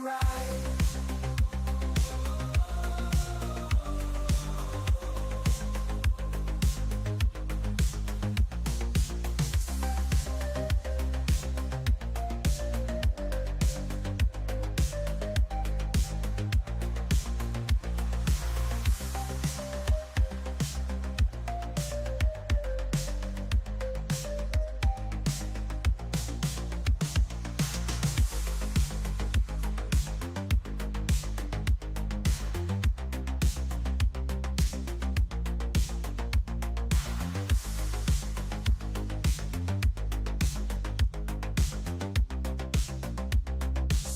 ride.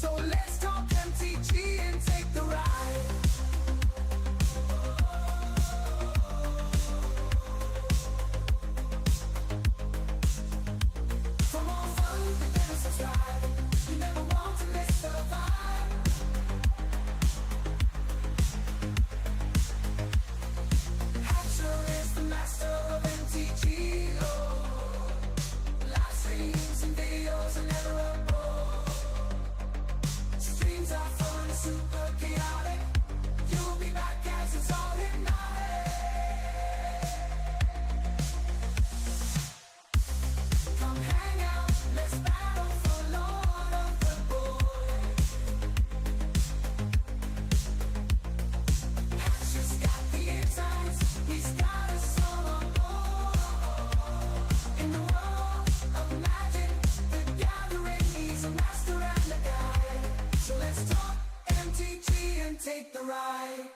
So let's talk MTG and take the ride. For more fun, you better subscribe. You never want to miss the vibe. Hatcher is the master of MTG. Oh, live streams and videos are never a bore. Streams are fun and super chaotic. You'll be back as it's all hypnotic. Come hang out, let's battle for Lord of the Boys. Hatcher's got the insights, he's got us all on board. In the world of magic, the gathering, he's a master and a guide. So let's talk MTG and take the ride.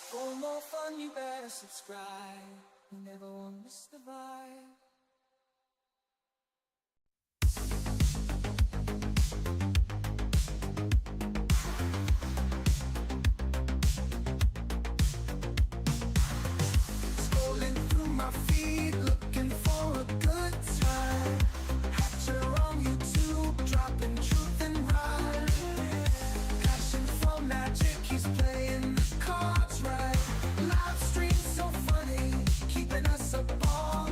For more fun, you better subscribe. You never won't miss the vibe. Scrolling through my feed, looking for a good time. Hatcher on YouTube, dropping truth and rhyme. Passion for magic, he's playing the cards right. Live stream so funny, keeping us apart.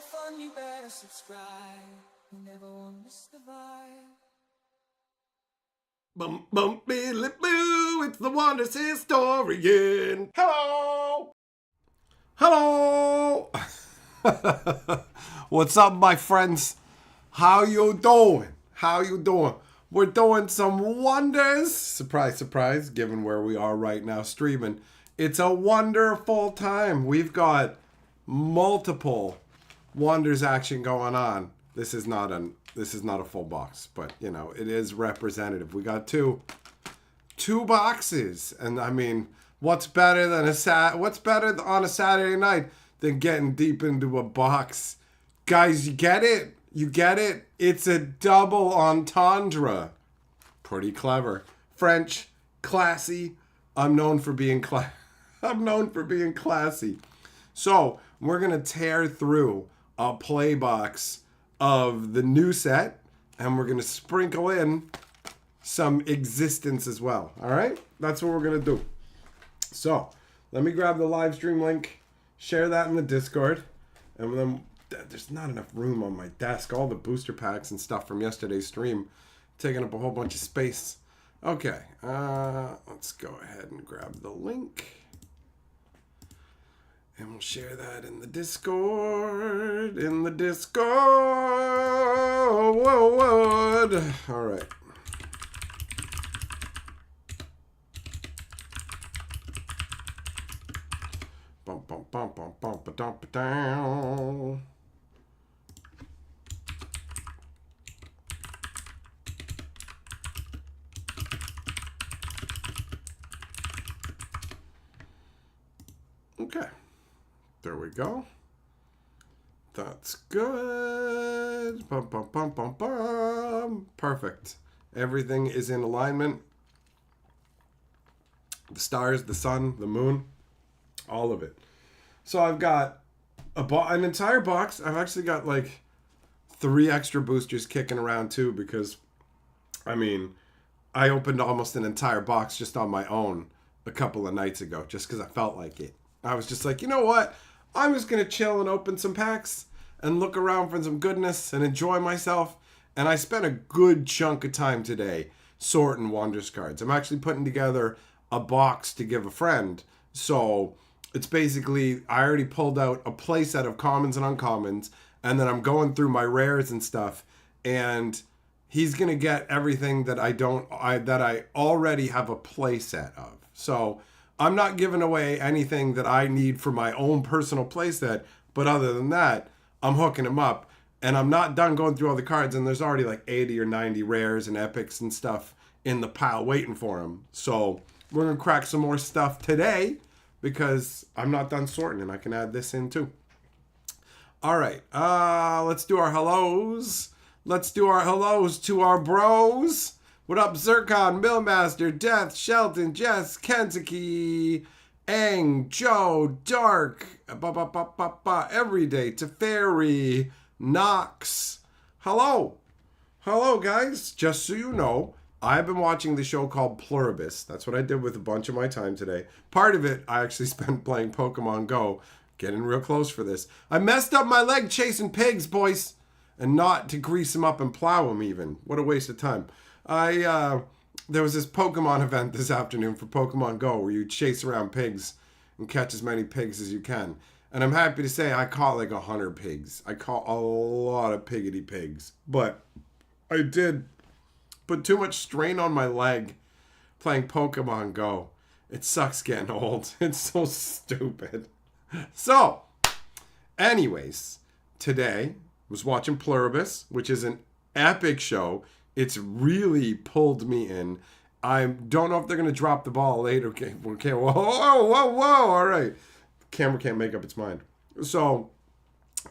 fun, you better subscribe. You never won't miss the vibe. Bum bum billy boo, it's the Wonders Historian. Hello! Hello! What's up, my friends? How you doing? How you doing? We're doing some wonders. Surprise, surprise, given where we are right now streaming. It's a wonderful time. We've got multiple wonders action going on. This is not a full box, but you know, it is representative. We got two boxes, and I mean, what's better on a Saturday night than getting deep into a box? Guys, you get it? You get it? It's a double entendre. Pretty clever. French, classy. I'm known for being classy. So, we're going to tear through a play box of the new set, and we're going to sprinkle in some existence as well. All right? That's what we're going to do. So, let me grab the live stream link, share that in the Discord, and then there's not enough room on my desk. All the booster packs and stuff from yesterday's stream taking up a whole bunch of space. Okay, let's go ahead and grab the link. And we'll share that in the Discord. All right. Bum bum bum bum bum ba dum ba down. Okay. There we go. That's good. Bum, bum, bum, bum, bum. Perfect. Everything is in alignment. The stars, the sun, the moon, all of it. So I've got an entire box. I've actually got like 3 extra boosters kicking around too, because I mean, I opened almost an entire box just on my own a couple of nights ago, just because I felt like it. I was just like, you know what? I'm just going to chill and open some packs and look around for some goodness and enjoy myself. And I spent a good chunk of time today sorting Wonders cards. I'm actually putting together a box to give a friend. So it's basically, I already pulled out a playset of commons and uncommons, and then I'm going through my rares and stuff. And he's going to get everything that I already have a playset of. So I'm not giving away anything that I need for my own personal playset, but other than that, I'm hooking him up. And I'm not done going through all the cards, and there's already like 80 or 90 rares and epics and stuff in the pile waiting for him. So we're going to crack some more stuff today, because I'm not done sorting, and I can add this in too. All right, let's do our hellos. Let's do our hellos to our bros. What up, Zircon, Millmaster, Death, Shelton, Jess, Kentucky, Ang, Joe, Dark, Everyday, Teferi, Knox. Hello. Hello, guys. Just so you know, I've been watching the show called Pluribus. That's what I did with a bunch of my time today. Part of it, I actually spent playing Pokemon Go, getting real close for this. I messed up my leg chasing pigs, boys, and not to grease them up and plow them even. What a waste of time. There was this Pokemon event this afternoon for Pokemon Go where you chase around pigs and catch as many pigs as you can. And I'm happy to say I caught like 100 pigs. I caught a lot of piggity pigs. But I did put too much strain on my leg playing Pokemon Go. It sucks getting old. It's so stupid. So, anyways, today was watching Pluribus, which is an epic show. It's really pulled me in. I don't know if they're going to drop the ball later. Okay, whoa, all right. The camera can't make up its mind. So,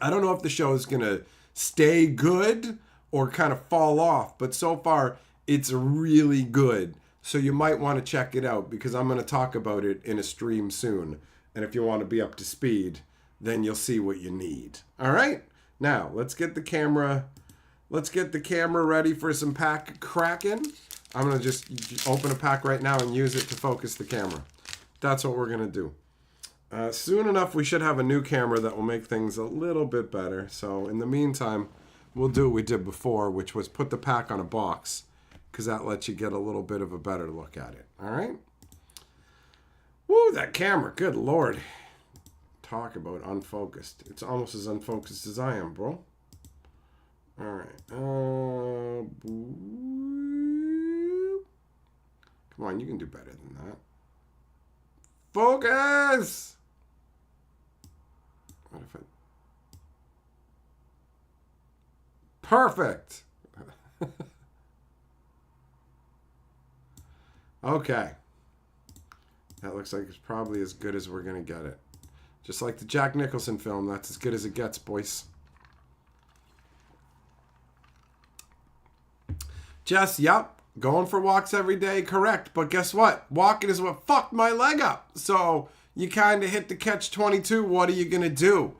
I don't know if the show is going to stay good or kind of fall off. But so far, it's really good. So you might want to check it out, because I'm going to talk about it in a stream soon. And if you want to be up to speed, then you'll see what you need. All right? Now, let's get the camera ready for some pack cracking. I'm going to just open a pack right now and use it to focus the camera. That's what we're going to do. Soon enough, we should have a new camera that will make things a little bit better. So in the meantime, we'll do what we did before, which was put the pack on a box, because that lets you get a little bit of a better look at it. All right? Woo, that camera. Good Lord. Talk about unfocused. It's almost as unfocused as I am, bro. All right. Come on, you can do better than that. Focus! What if I... Perfect! Okay. That looks like it's probably as good as we're going to get it. Just like the Jack Nicholson film, that's as good as it gets, boys. Jess, yep. Going for walks every day, correct. But guess what? Walking is what fucked my leg up. So you kind of hit the catch-22. What are you going to do?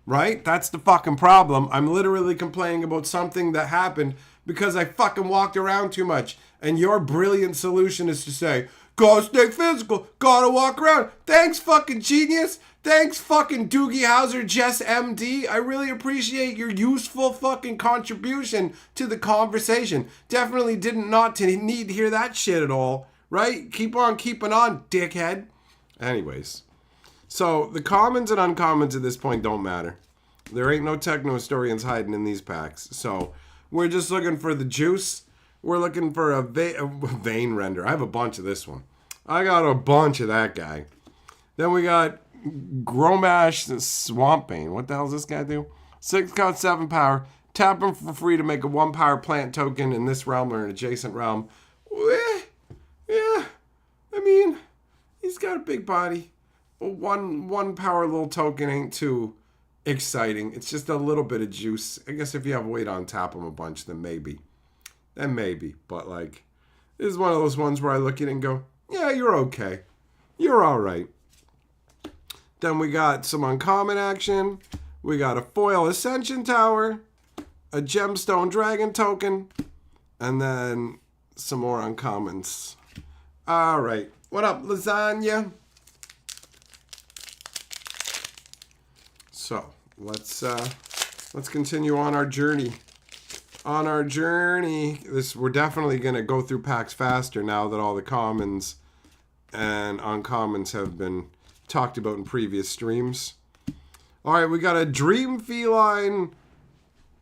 Right? That's the fucking problem. I'm literally complaining about something that happened because I fucking walked around too much. And your brilliant solution is to say, gotta stay physical, gotta walk around. Thanks, fucking genius. Thanks, fucking Doogie Howser, Jess MD. I really appreciate your useful fucking contribution to the conversation. Definitely didn't not to need to hear that shit at all. Right? Keep on keeping on, dickhead. Anyways. So, the commons and uncommons at this point don't matter. There ain't no techno historians hiding in these packs. So, we're just looking for the juice. We're looking for a vein render. I have a bunch of this one. I got a bunch of that guy. Then we got Gromash Swamp Bane. What the hell does this guy do? 6 cost 7 power. Tap him for free to make a 1 power plant token in this realm or an adjacent realm. Yeah, I mean, he's got a big body. One power little token ain't too exciting. It's just a little bit of juice. I guess if you have weight on tap him a bunch, then maybe. But like, this is one of those ones where I look at it and go, yeah, you're okay. You're all right. Then we got some uncommon action. We got a foil Ascension Tower, a gemstone dragon token, and then some more uncommons. All right. What up, lasagna? So let's continue on our journey. We're definitely going to go through packs faster now that all the commons and uncommons have been talked about in previous streams. All right, we got a Dream Feline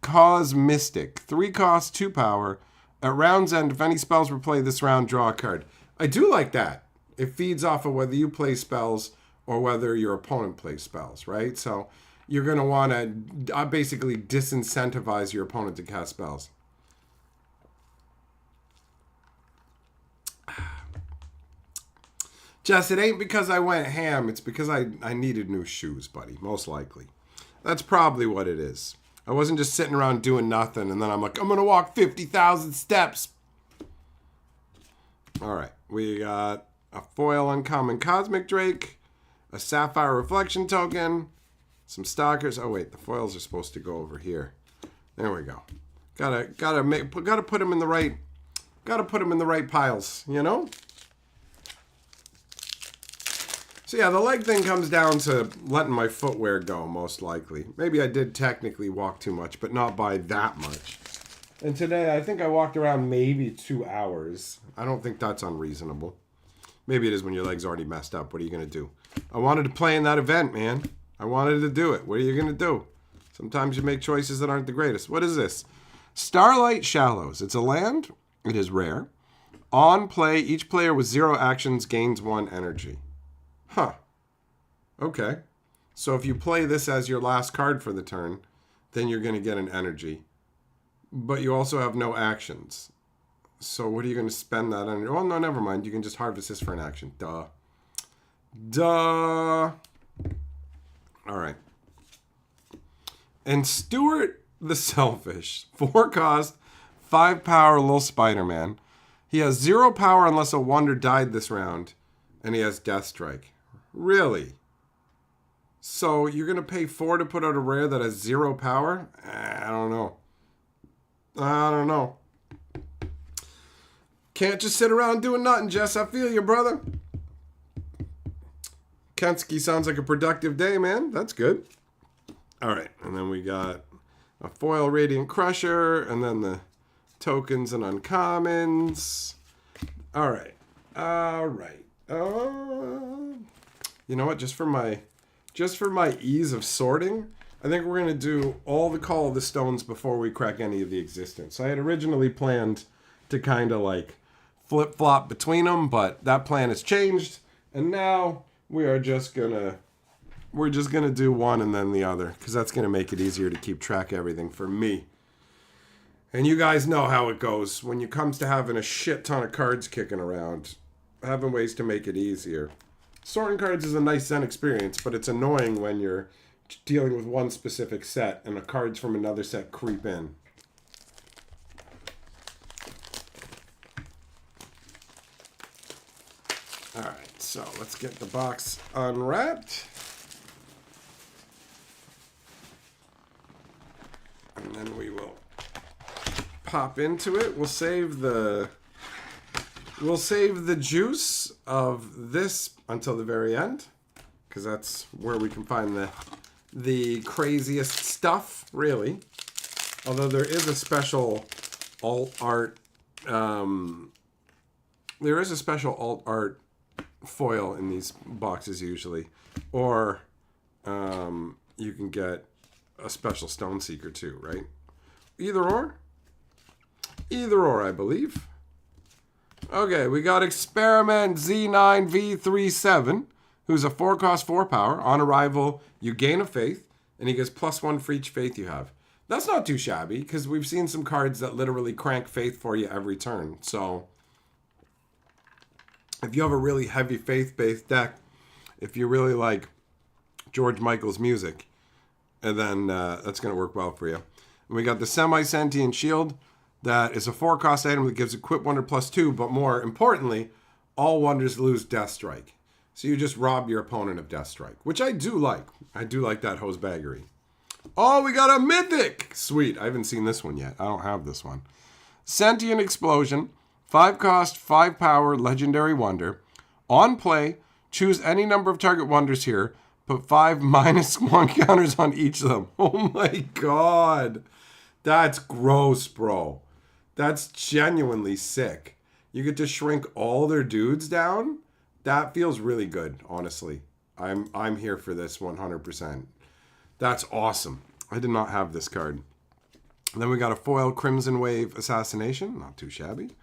Cosmistic. 3 cost, 2 power. At round's end, if any spells were played this round, draw a card. I do like that. It feeds off of whether you play spells or whether your opponent plays spells, right? So you're going to want to basically disincentivize your opponent to cast spells. Jess, it ain't because I went ham. It's because I needed new shoes, buddy. Most likely. That's probably what it is. I wasn't just sitting around doing nothing, and then I'm like, I'm going to walk 50,000 steps. All right. We got a foil uncommon Cosmic Drake, a Sapphire Reflection token, some Stalkers. Oh, wait. The foils are supposed to go over here. There we go. Gotta put them in the right... Gotta put them in the right piles, you know? So yeah, the leg thing comes down to letting my footwear go, most likely. Maybe I did technically walk too much, but not by that much. And today, I think I walked around maybe 2 hours. I don't think that's unreasonable. Maybe it is when your leg's already messed up. What are you going to do? I wanted to play in that event, man. I wanted to do it. What are you going to do? Sometimes you make choices that aren't the greatest. What is this? Starlight Shallows. It's a land. It is rare. On play, each player with 0 actions gains 1 energy. Huh. Okay. So if you play this as your last card for the turn, then you're going to get an energy. But you also have no actions. So what are you going to spend that on? Oh, no, never mind. You can just harvest this for an action. Duh. All right. And Stuart the Selfish. 4 cost, 5 power, little Spider-Man. He has 0 power unless a wonder died this round. And he has Death Strike. Really? So you're going to pay 4 to put out a rare that has 0 power? I don't know. Can't just sit around doing nothing, Jess. I feel you, brother. Kensky sounds like a productive day, man. That's good. All right, and then we got a foil Radiant Crusher, and then the tokens and uncommons. All right. You know what? Just for my ease of sorting, I think we're gonna do all the Call of the Stones before we crack any of the existence. I had originally planned to kind of like flip flop between them, but that plan has changed, and now we're just gonna do one and then the other, because that's gonna make it easier to keep track of everything for me. And you guys know how it goes when it comes to having a shit ton of cards kicking around. Having ways to make it easier. Sorting cards is a nice Zen experience, but it's annoying when you're dealing with one specific set and the cards from another set creep in. Alright, so let's get the box unwrapped. And then we will pop into it. We'll save the juice of this until the very end, because that's where we can find the craziest stuff, really. Although there is a special alt art foil in these boxes usually, or you can get a special Stone Seeker too, right? Either or, I believe. Okay, we got Experiment Z9V37, who's a 4-cost 4-power. On arrival, you gain a faith, and he gets +1 for each faith you have. That's not too shabby, because we've seen some cards that literally crank faith for you every turn. So, if you have a really heavy faith-based deck, if you really like George Michael's music, and then that's going to work well for you. And we got the Semi-Sentient Shield. That is a 4-cost item that gives Equip Wonder +2, but more importantly, all wonders lose Death Strike. So you just rob your opponent of Death Strike, which I do like. I do like that hosebaggery. Oh, we got a Mythic! Sweet, I haven't seen this one yet. I don't have this one. Sentient Explosion, 5-cost, 5-power, Legendary Wonder. On play, choose any number of target wonders here. Put 5 -1 counters on each of them. Oh my god. That's gross, bro. That's genuinely sick. You get to shrink all their dudes down? That feels really good, honestly. I'm here for this 100%. That's awesome. I did not have this card. And then we got a foil Crimson Wave Assassination. Not too shabby.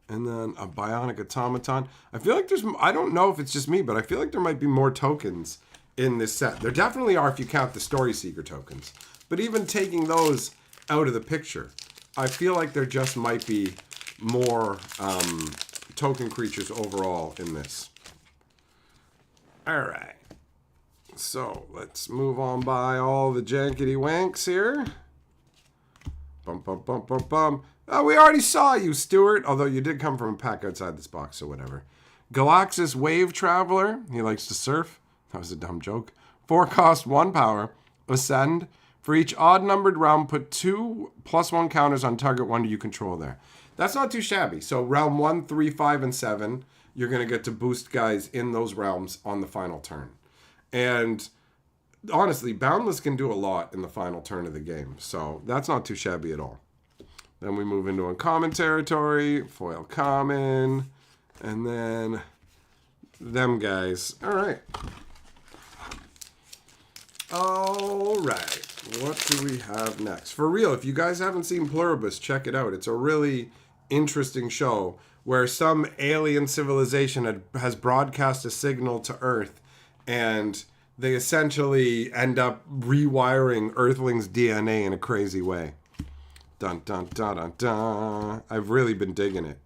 And then a Bionic Automaton. I feel like I don't know if it's just me, but I feel like there might be more tokens in this set. There definitely are if you count the Story Seeker tokens. But even taking those out of the picture, I feel like there just might be more token creatures overall in this. Alright. So, let's move on by all the jankety wanks here. Bum, bum, bum, bum, bum. Oh, we already saw you, Stuart. Although you did come from a pack outside this box, so whatever. Galaxis Wave Traveler. He likes to surf. That was a dumb joke. 4-cost, 1-power. Ascend. For each odd-numbered realm, put 2 +1 counters on target wonder you control there. That's not too shabby. So realm 1, 3, 5, and 7, you're going to get to boost guys in those realms on the final turn. And honestly, Boundless can do a lot in the final turn of the game. So that's not too shabby at all. Then we move into uncommon territory, foil common, and then them guys. All right. All right. What do we have next? For real, if you guys haven't seen Pluribus, check it out. It's a really interesting show where some alien civilization has broadcast a signal to Earth, and they essentially end up rewiring Earthlings' DNA in a crazy way. Dun, dun, dun, dun, dun. I've really been digging it.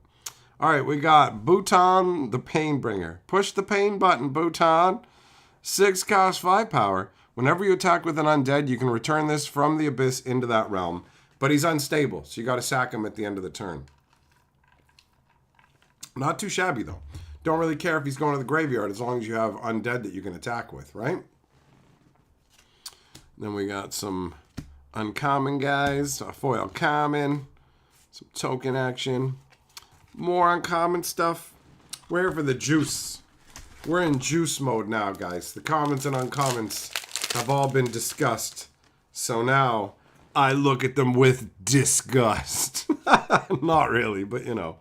All right, we got Bhutan the Painbringer. Push the pain button, Bhutan. 6-cost, 5-power. Whenever you attack with an undead, you can return this from the abyss into that realm. But he's unstable, so you got to sack him at the end of the turn. Not too shabby, though. Don't really care if he's going to the graveyard as long as you have undead that you can attack with, right? Then we got some uncommon guys. A foil common. Some token action. More uncommon stuff. We're here for the juice. We're in juice mode now, guys. The commons and uncommons have all been discussed. So now I look at them with disgust. Not really, but you know,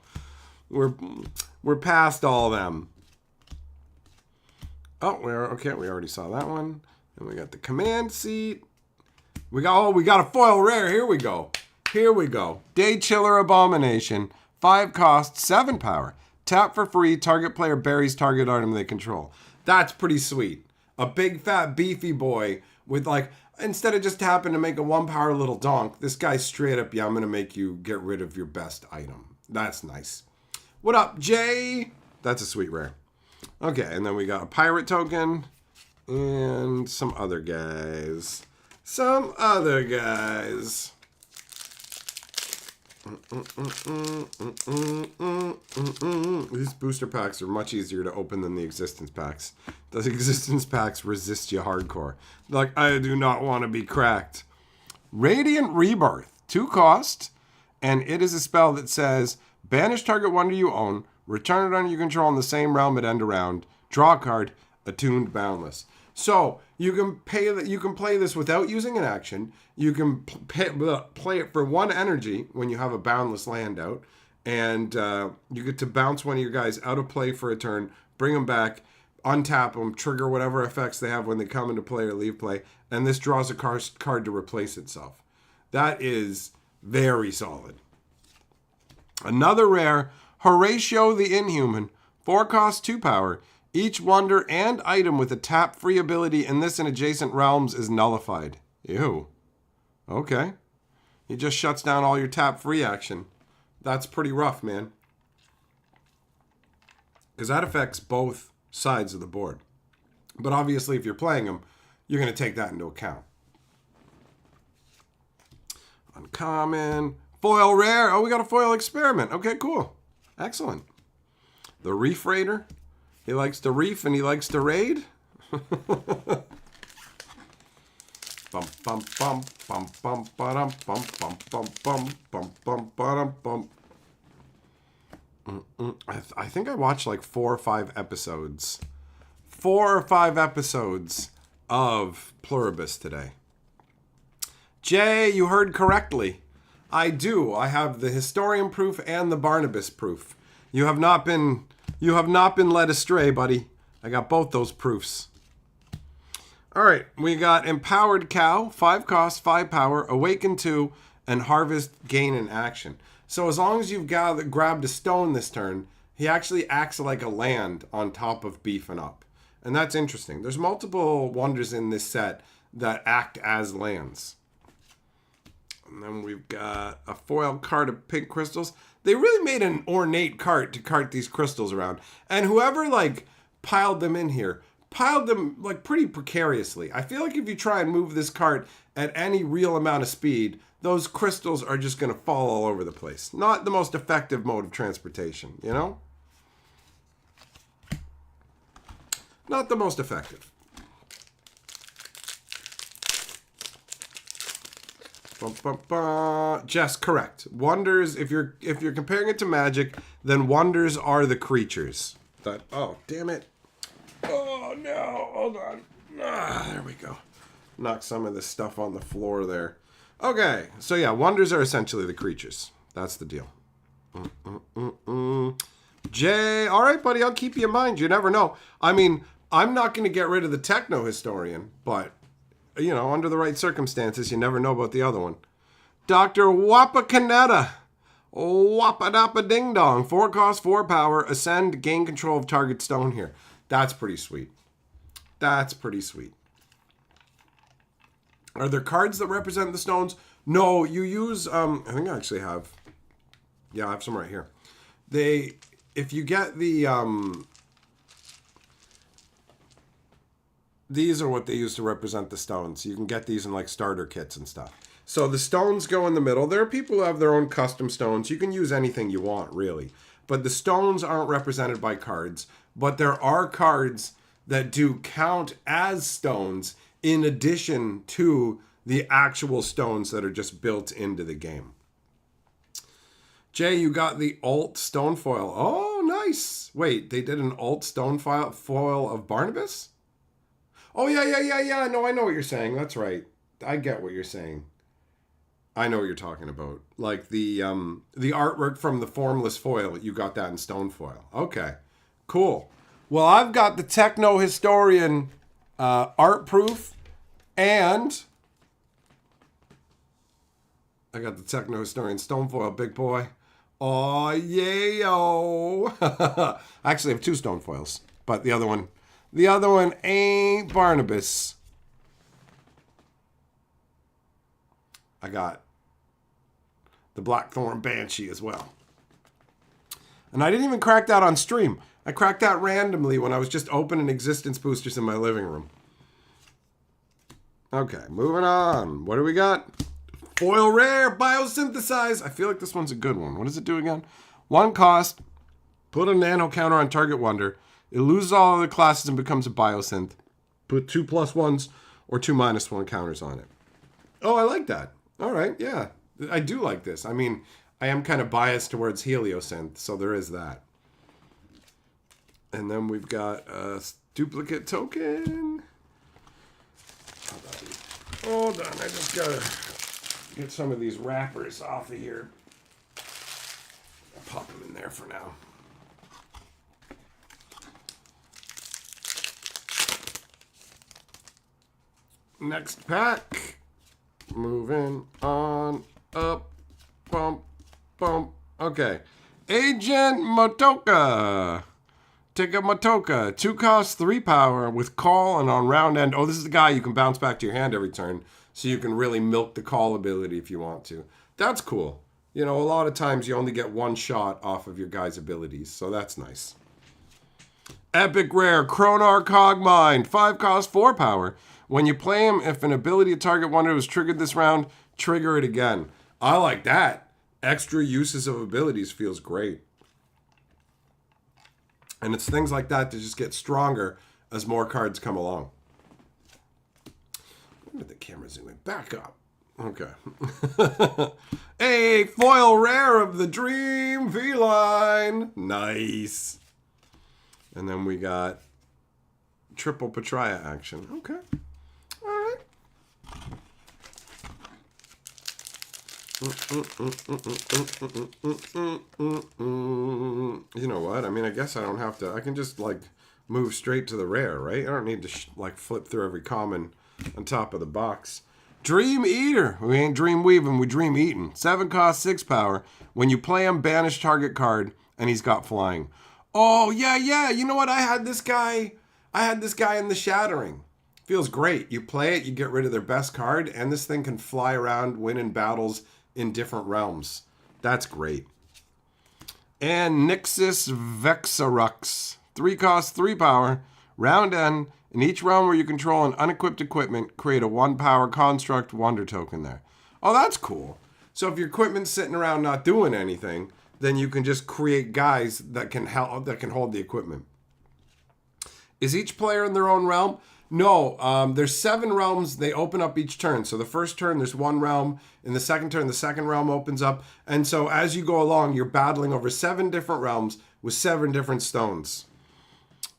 we're past all them. Oh, okay. We already saw that one. And we got the command seat. We got a foil rare. Here we go. Day Chiller Abomination. 5 cost, 7 power. Tap for free. Target player buries target item they control. That's pretty sweet. A big fat beefy boy with like, instead of just tapping to make a 1 power little donk, this guy's straight up, yeah, I'm gonna make you get rid of your best item. That's nice. What up, Jay? That's a sweet rare. Okay, and then we got a pirate token and some other guys. These booster packs are much easier to open than the existence packs. The existence packs resist you hardcore. Like, I do not want to be cracked. Radiant Rebirth, 2 cost, and it is a spell that says, banish target wonder you own, return it under your control in the same realm at end of round, draw a card, attuned boundless. So you can play this without using an action. You can play it for 1 energy when you have a boundless land out, and you get to bounce one of your guys out of play for a turn, bring them back, untap them, trigger whatever effects they have when they come into play or leave play, and this draws a card to replace itself. That is very solid. Another rare, Horatio the Inhuman, 4 cost, 2 power. Each wonder and item with a tap-free ability in this and adjacent realms is nullified. Ew. Okay. He just shuts down all your tap-free action. That's pretty rough, man. Because that affects both sides of the board. But obviously, if you're playing them, you're going to take that into account. Uncommon. Foil rare. Oh, we got a foil experiment. Okay, cool. Excellent. The Reef Raider. He likes to reef and he likes to raid. Bum bum bum bum bum bum bum bum bum bum bum bum bum bum. I think I watched like 4 or 5 episodes. 4 or 5 episodes of Pluribus today. Jay, you heard correctly. I do. I have the Historian proof and the Barnabas proof. You have not been led astray, buddy. I got both those proofs. All right, we got Empowered Cow, 5 cost, 5 power, Awaken 2, and Harvest gain in action. So as long as you've grabbed a stone this turn, he actually acts like a land on top of beefing up. And that's interesting. There's multiple wonders in this set that act as lands. And then we've got a foil card of pink crystals. They really made an ornate cart to cart these crystals around. And whoever like piled them in here, piled them like pretty precariously. I feel like if you try and move this cart at any real amount of speed, those crystals are just going to fall all over the place. Not the most effective mode of transportation, you know? Not the most effective. Bum, bum, bum. Jess, correct. Wonders, if you're comparing it to Magic, then wonders are the creatures. Oh, damn it. Oh, no. Hold on. There we go. Knock some of this stuff on the floor there. Okay. So, yeah, wonders are essentially the creatures. That's the deal. Jay, all right, buddy. I'll keep you in mind. You never know. I mean, I'm not going to get rid of the Techno Historian, but you know, under the right circumstances, you never know about the other one. Dr. Wapakaneta. Wapadapa Ding Dong. 4 cost, 4 power. Ascend, gain control of target stone here. That's pretty sweet. That's pretty sweet. Are there cards that represent the stones? No, you use, I think I actually have, yeah, I have some right here. If you get the, these are what they use to represent the stones. You can get these in like starter kits and stuff. So the stones go in the middle. There are people who have their own custom stones. You can use anything you want, really. But the stones aren't represented by cards. But there are cards that do count as stones in addition to the actual stones that are just built into the game. Jay, you got the alt stone foil. Oh, nice. Wait, they did an alt stone foil of Barnabas? Oh, yeah. No, I know what you're saying. That's right. I get what you're saying. I know what you're talking about. Like the artwork from the formless foil, you got that in stone foil. Okay, cool. Well, I've got the Techno Historian art proof, and I got the Techno Historian stone foil, big boy. Oh, yeah. I actually have 2 stone foils, but the other one ain't Barnabas. I got the Blackthorn Banshee as well. And I didn't even crack that on stream. I cracked that randomly when I was just opening existence boosters in my living room. Okay, moving on. What do we got? Foil rare, biosynthesize. I feel like this one's a good one. What does it do again? 1 cost. Put a nano counter on target wonder. It loses all other classes and becomes a biosynth. Put 2 +1s or 2 -1 counters on it. Oh, I like that. All right, yeah. I do like this. I mean, I am kind of biased towards Heliosynth, so there is that. And then we've got a duplicate token. Hold on. I just gotta get some of these wrappers off of here. I'll pop them in there for now. Next pack. Moving on up. Bump. Okay. Agent Motoka. Take a Motoka. 2 costs, 3 power with call and on round end. Oh, this is the guy you can bounce back to your hand every turn. So you can really milk the call ability if you want to. That's cool. You know, a lot of times you only get 1 shot off of your guy's abilities. So that's nice. Epic rare. Chronar Cogmind. 5 costs, 4 power. When you play him, if an ability to target wonder was triggered this round, trigger it again. I like that. Extra uses of abilities feels great. And it's things like that that just get stronger as more cards come along. Where did the camera zoom in? Back up. Okay. A foil rare of the Dream Feline. Nice. And then we got triple Patria action. Okay. All right. You know what? I mean, I guess I don't have to. I can just like move straight to the rare, right? I don't need to like flip through every common on top of the box. Dream Eater. We ain't dream weaving, we dream eating. 7 cost, 6 power. When you play him, banish target card, and he's got flying. Oh yeah. You know what? I had this guy in the Shattering. Feels great. You play it, you get rid of their best card, and this thing can fly around, win in battles in different realms. That's great. And Nixus Vexarux. 3 cost, 3 power. Round end. In each realm where you control an unequipped equipment, create a 1 power construct wonder token there. Oh, that's cool. So if your equipment's sitting around not doing anything, then you can just create guys that can hold the equipment. Is each player in their own realm? No, there's 7 realms. They open up each turn. So the first turn, there's 1 realm. In the second turn, the second realm opens up. And so as you go along, you're battling over 7 different realms with 7 different stones.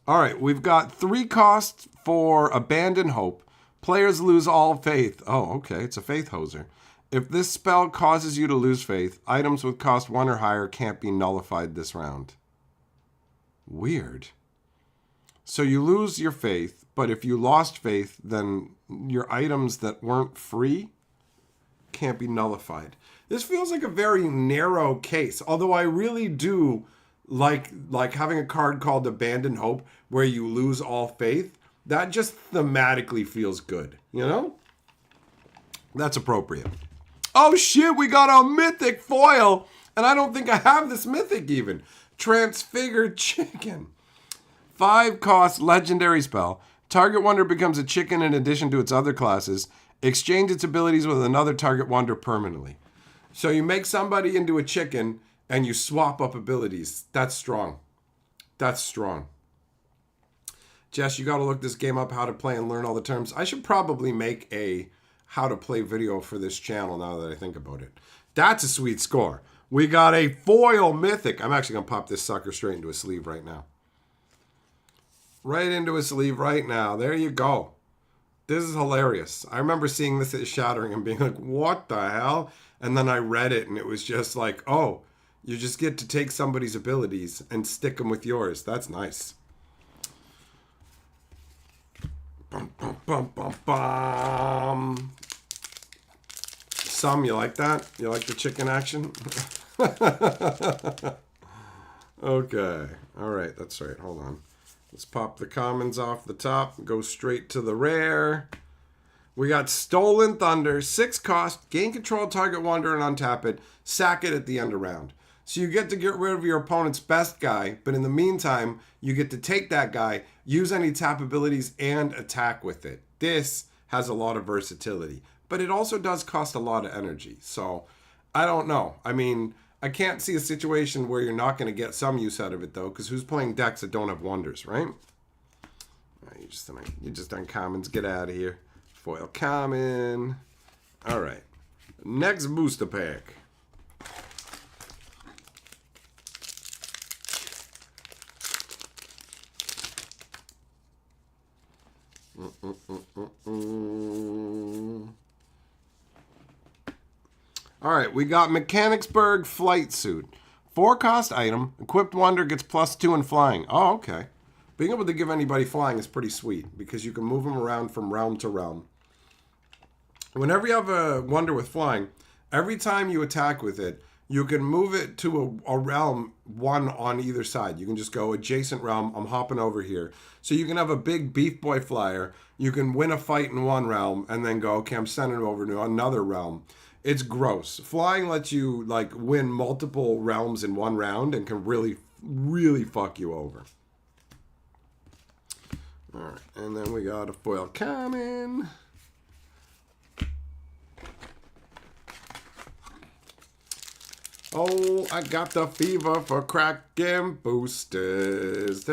All right, we've got 3 costs for Abandon Hope. Players lose all faith. Oh, okay, it's a faith hoser. If this spell causes you to lose faith, items with cost 1 or higher can't be nullified this round. Weird. So you lose your faith, but if you lost faith, then your items that weren't free can't be nullified. This feels like a very narrow case, although I really do like having a card called Abandon Hope where you lose all faith. That just thematically feels good, you know? That's appropriate. Oh shit, we got a mythic foil, and I don't think I have this mythic even. Transfigured Chicken. 5 cost legendary spell. Target wonder becomes a chicken in addition to its other classes. Exchange its abilities with another target wonder permanently. So you make somebody into a chicken and you swap up abilities. That's strong. That's strong. Jess, you got to look this game up, how to play and learn all the terms. I should probably make a how to play video for this channel now that I think about it. That's a sweet score. We got a foil mythic. I'm actually going to pop this sucker straight into a sleeve right now. Right into a sleeve right now. There you go. This is hilarious. I remember seeing this at Shattering and being like, what the hell? And then I read it and it was just like, oh, you just get to take somebody's abilities and stick them with yours. That's nice. Bum, bum, bum, bum, bum. Some, you like that? You like the chicken action? Okay. All right. That's right. Hold on. Let's pop the commons off the top. Go straight to the rare. We got Stolen Thunder. 6 cost. Gain control of target Wanderer and untap it. Sack it at the end of round. So you get to get rid of your opponent's best guy, but in the meantime, you get to take that guy, use any tap abilities, and attack with it. This has a lot of versatility, but it also does cost a lot of energy. So I don't know. I mean, I can't see a situation where you're not going to get some use out of it, though, because who's playing decks that don't have wonders, right? You just uncommons. Get out of here. Foil common. All right. Next booster pack. All right, we got Mechanicsburg Flight Suit. 4 cost item. Equipped Wonder gets +2 in flying. Oh, okay. Being able to give anybody flying is pretty sweet because you can move them around from realm to realm. Whenever you have a Wonder with flying, every time you attack with it, you can move it to a realm, one on either side. You can just go adjacent realm. I'm hopping over here. So you can have a big beef boy flyer. You can win a fight in one realm and then go, okay, I'm sending it over to another realm. It's gross. Flying lets you like win multiple realms in one round and can really, really fuck you over. All right, and then we got a foil common. Oh, I got the fever for cracking boosters.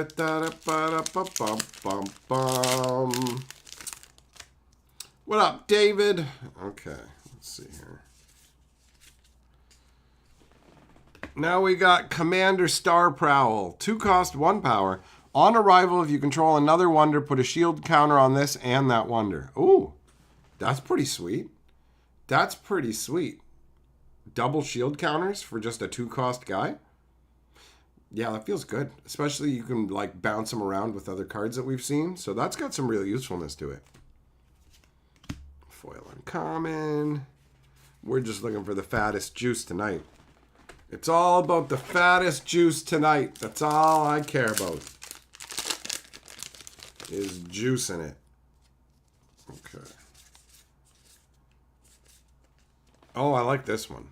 What up, David? Okay, let's see here. Now we got Commander Star Prowl. 2 cost, 1 power. On arrival, if you control another wonder, put a shield counter on this and that wonder. Ooh, that's pretty sweet. That's pretty sweet. Double shield counters for just a 2 cost guy. Yeah, that feels good. Especially you can like bounce them around with other cards that we've seen. So that's got some real usefulness to it. Foil uncommon. We're just looking for the fattest juice tonight. It's all about the fattest juice tonight. That's all I care about. Is juice in it. Okay. Oh, I like this one.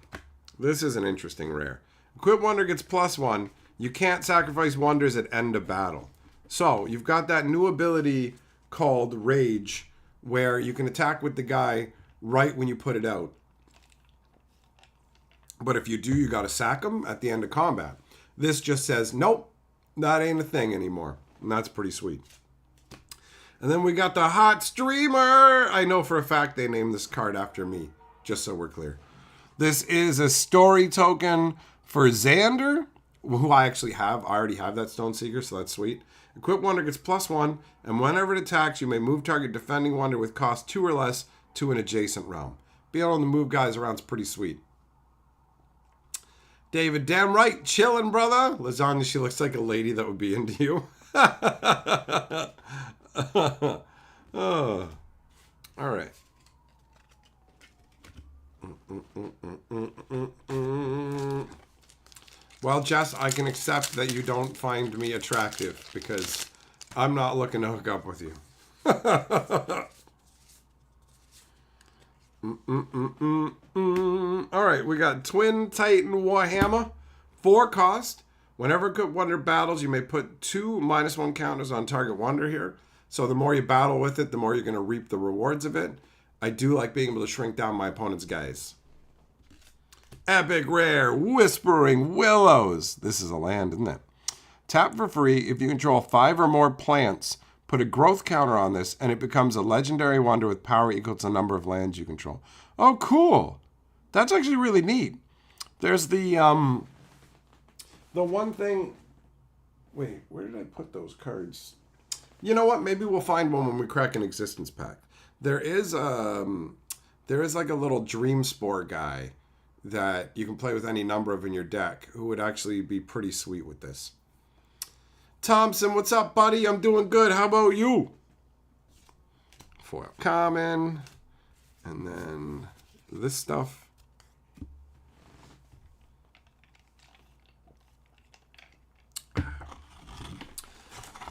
This is an interesting rare. Equip Wonder gets +1. You can't sacrifice wonders at end of battle. So, you've got that new ability called Rage, where you can attack with the guy right when you put it out. But if you do, you gotta sack him at the end of combat. This just says, nope, that ain't a thing anymore. And that's pretty sweet. And then we got the Hot Streamer. I know for a fact they named this card after me. Just so we're clear. This is a story token for Xander, who I actually have. I already have that Stone Seeker, so that's sweet. Equip Wonder gets +1, and whenever it attacks, you may move target defending Wonder with cost 2 or less to an adjacent realm. Being able to move guys around is pretty sweet. David, damn right, chillin', brother. Lasagna, she looks like a lady that would be into you. Oh. All right. Well, Jess, I can accept that you don't find me attractive because I'm not looking to hook up with you. All right, we got Twin Titan Warhammer. 4 cost. Whenever Equip Wonder battles, you may put 2 -1 counters on target Wonder here. So the more you battle with it, the more you're going to reap the rewards of it. I do like being able to shrink down my opponent's guys. Epic Rare, Whispering Willows. This is a land, isn't it? Tap for free. If you control 5 or more plants, put a growth counter on this, and it becomes a legendary wonder with power equal to the number of lands you control. Oh, cool. That's actually really neat. There's the one thing. Wait, where did I put those cards? You know what? Maybe we'll find one when we crack an existence pack. There is like a little Dream Spore guy that you can play with any number of in your deck who would actually be pretty sweet with this. Thompson, what's up, buddy? I'm doing good. How about you? Foil common. And then this stuff.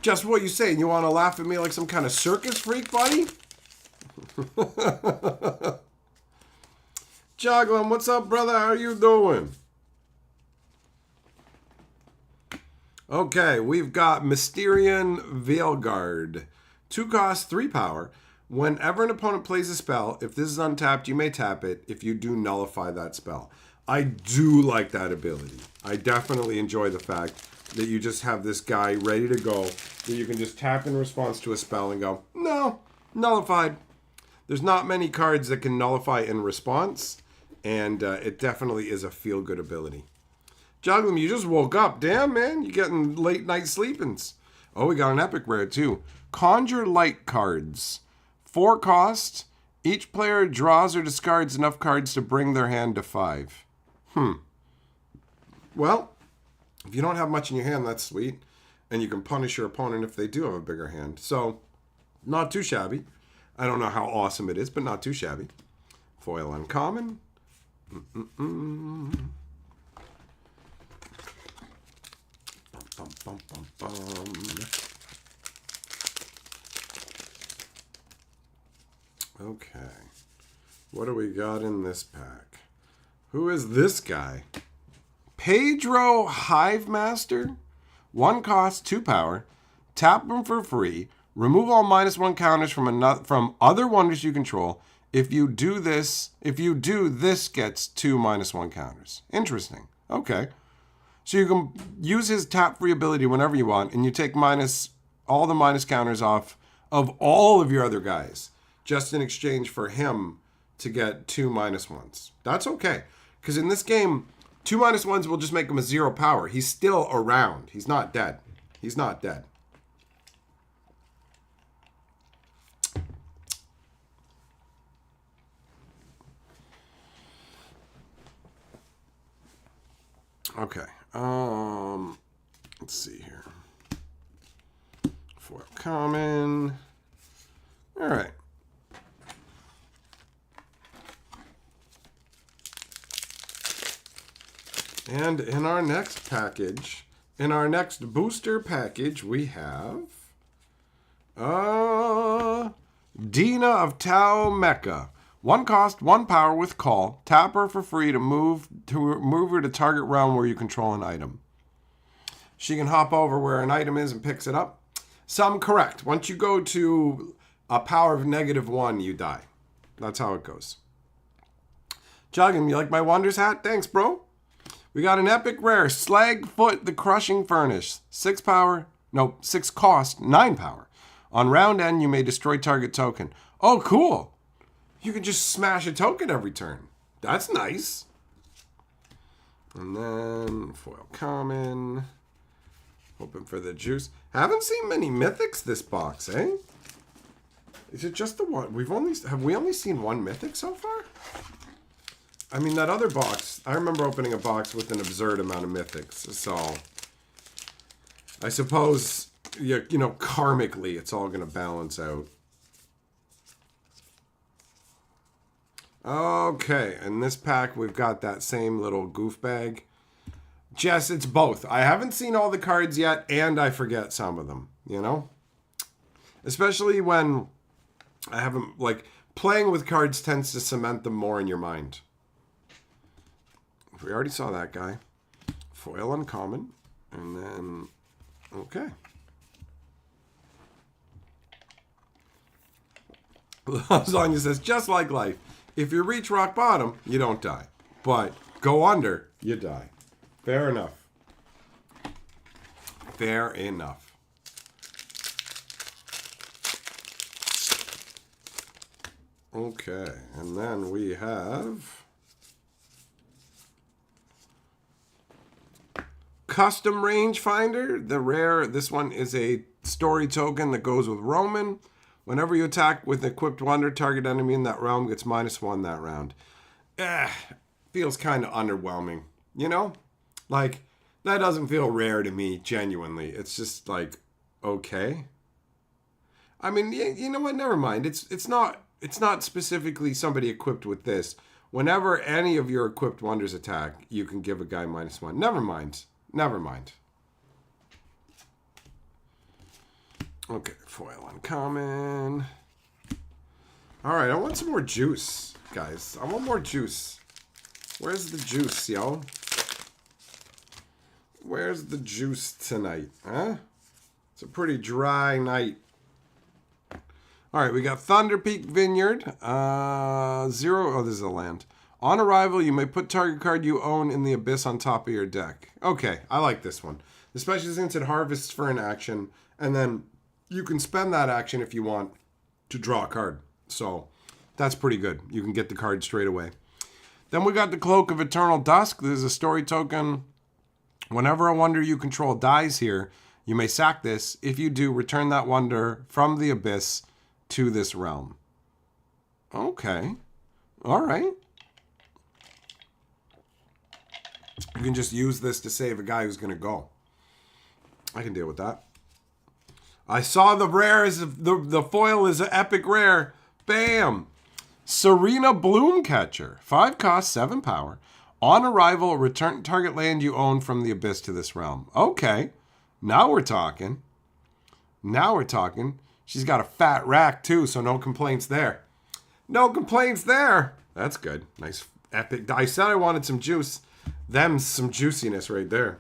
Just what you saying? You want to laugh at me like some kind of circus freak, buddy? Joglin, what's up, brother? How you doing? Okay, we've got Mysterian Veilguard. 2 cost, 3 power. Whenever an opponent plays a spell, if this is untapped, you may tap it. If you do, nullify that spell. I do like that ability. I definitely enjoy the fact that you just have this guy ready to go, that you can just tap in response to a spell and go, no, nullified. There's not many cards that can nullify in response, and it definitely is a feel-good ability. Joglin, you just woke up. Damn, man, you're getting late night sleepings. Oh, we got an epic rare, too. Conjure Light cards. 4 cost. Each player draws or discards enough cards to bring their hand to 5. Well, if you don't have much in your hand, that's sweet. And you can punish your opponent if they do have a bigger hand. So, not too shabby. I don't know how awesome it is, but not too shabby. Foil uncommon. Bum, bum, bum, bum. Okay. What do we got in this pack? Who is this guy? Pedro Hive Master. 1 cost, 2 power. Tap them for free. Remove all -1 counters from other wonders you control. If you do, this gets 2 -1 counters. Interesting. Okay. So you can use his tap-free ability whenever you want, and you take all the minus counters off of all of your other guys, just in exchange for him to get 2 -1s. That's okay. Because in this game, 2 -1s will just make him a 0 power. He's still around. He's not dead. He's not dead. Okay. Let's see here. Foil common. All right. And in our next package, in our next booster package, we have Dina of Tau Mecha. 1 cost, 1 power with call. Tap her for free to move her to target realm where you control an item. She can hop over where an item is and picks it up. Some correct. Once you go to a power of -1, you die. That's how it goes. Joggin, you like my Wonders hat? Thanks, bro. We got an epic rare, Slagfoot the Crushing Furnace. 6 cost, 9 power. On round end, you may destroy target token. Oh, cool. You can just smash a token every turn. That's nice. And then foil common. Hoping for the juice. Haven't seen many mythics this box, eh? Is it just the one? Have we only seen 1 mythic so far? I mean, that other box, I remember opening a box with an absurd amount of mythics. So, I suppose, you know, karmically, it's all going to balance out. Okay, in this pack, we've got that same little goof bag. Jess, it's both. I haven't seen all the cards yet, and I forget some of them, you know? Especially when I haven't, like, playing with cards tends to cement them more in your mind. We already saw that guy. Foil uncommon. And then, okay. Lasagna says, just like life. If you reach rock bottom, you don't die. But go under, you die. Fair enough. Fair enough. Okay, and then we have Custom Rangefinder, the rare. This one is a story token that goes with Roman. Whenever you attack with equipped wonder, target enemy in that realm gets -1 that round. Feels kind of underwhelming, you know? Like, that doesn't feel rare to me, genuinely. It's just like, okay. I mean, you know what? Never mind. It's not specifically somebody equipped with this. Whenever any of your equipped wonders attack, you can give a guy -1. Never mind. Never mind. Okay, foil uncommon. All right, I want some more juice, guys. I want more juice. Where's the juice, yo? Where's the juice tonight, huh? It's a pretty dry night. All right, we got Thunder Peak Vineyard. 0. Oh, this is a land. On arrival, you may put target card you own in the abyss on top of your deck. Okay, I like this one. Especially since it harvests for an action. And then you can spend that action if you want to draw a card. So that's pretty good. You can get the card straight away. Then we got the Cloak of Eternal Dusk. This is a story token. Whenever a wonder you control dies here, you may sack this. If you do, return that wonder from the abyss to this realm. Okay. All right. You can just use this to save a guy who's going to go. I can deal with that. I saw the rare is the foil is an epic rare. Bam! Serena Bloomcatcher. 5 cost, 7 power. On arrival, return target land you own from the abyss to this realm. Okay. Now we're talking. Now we're talking. She's got a fat rack too, so no complaints there. No complaints there. That's good. Nice epic. I said I wanted some juice. Them's some juiciness right there.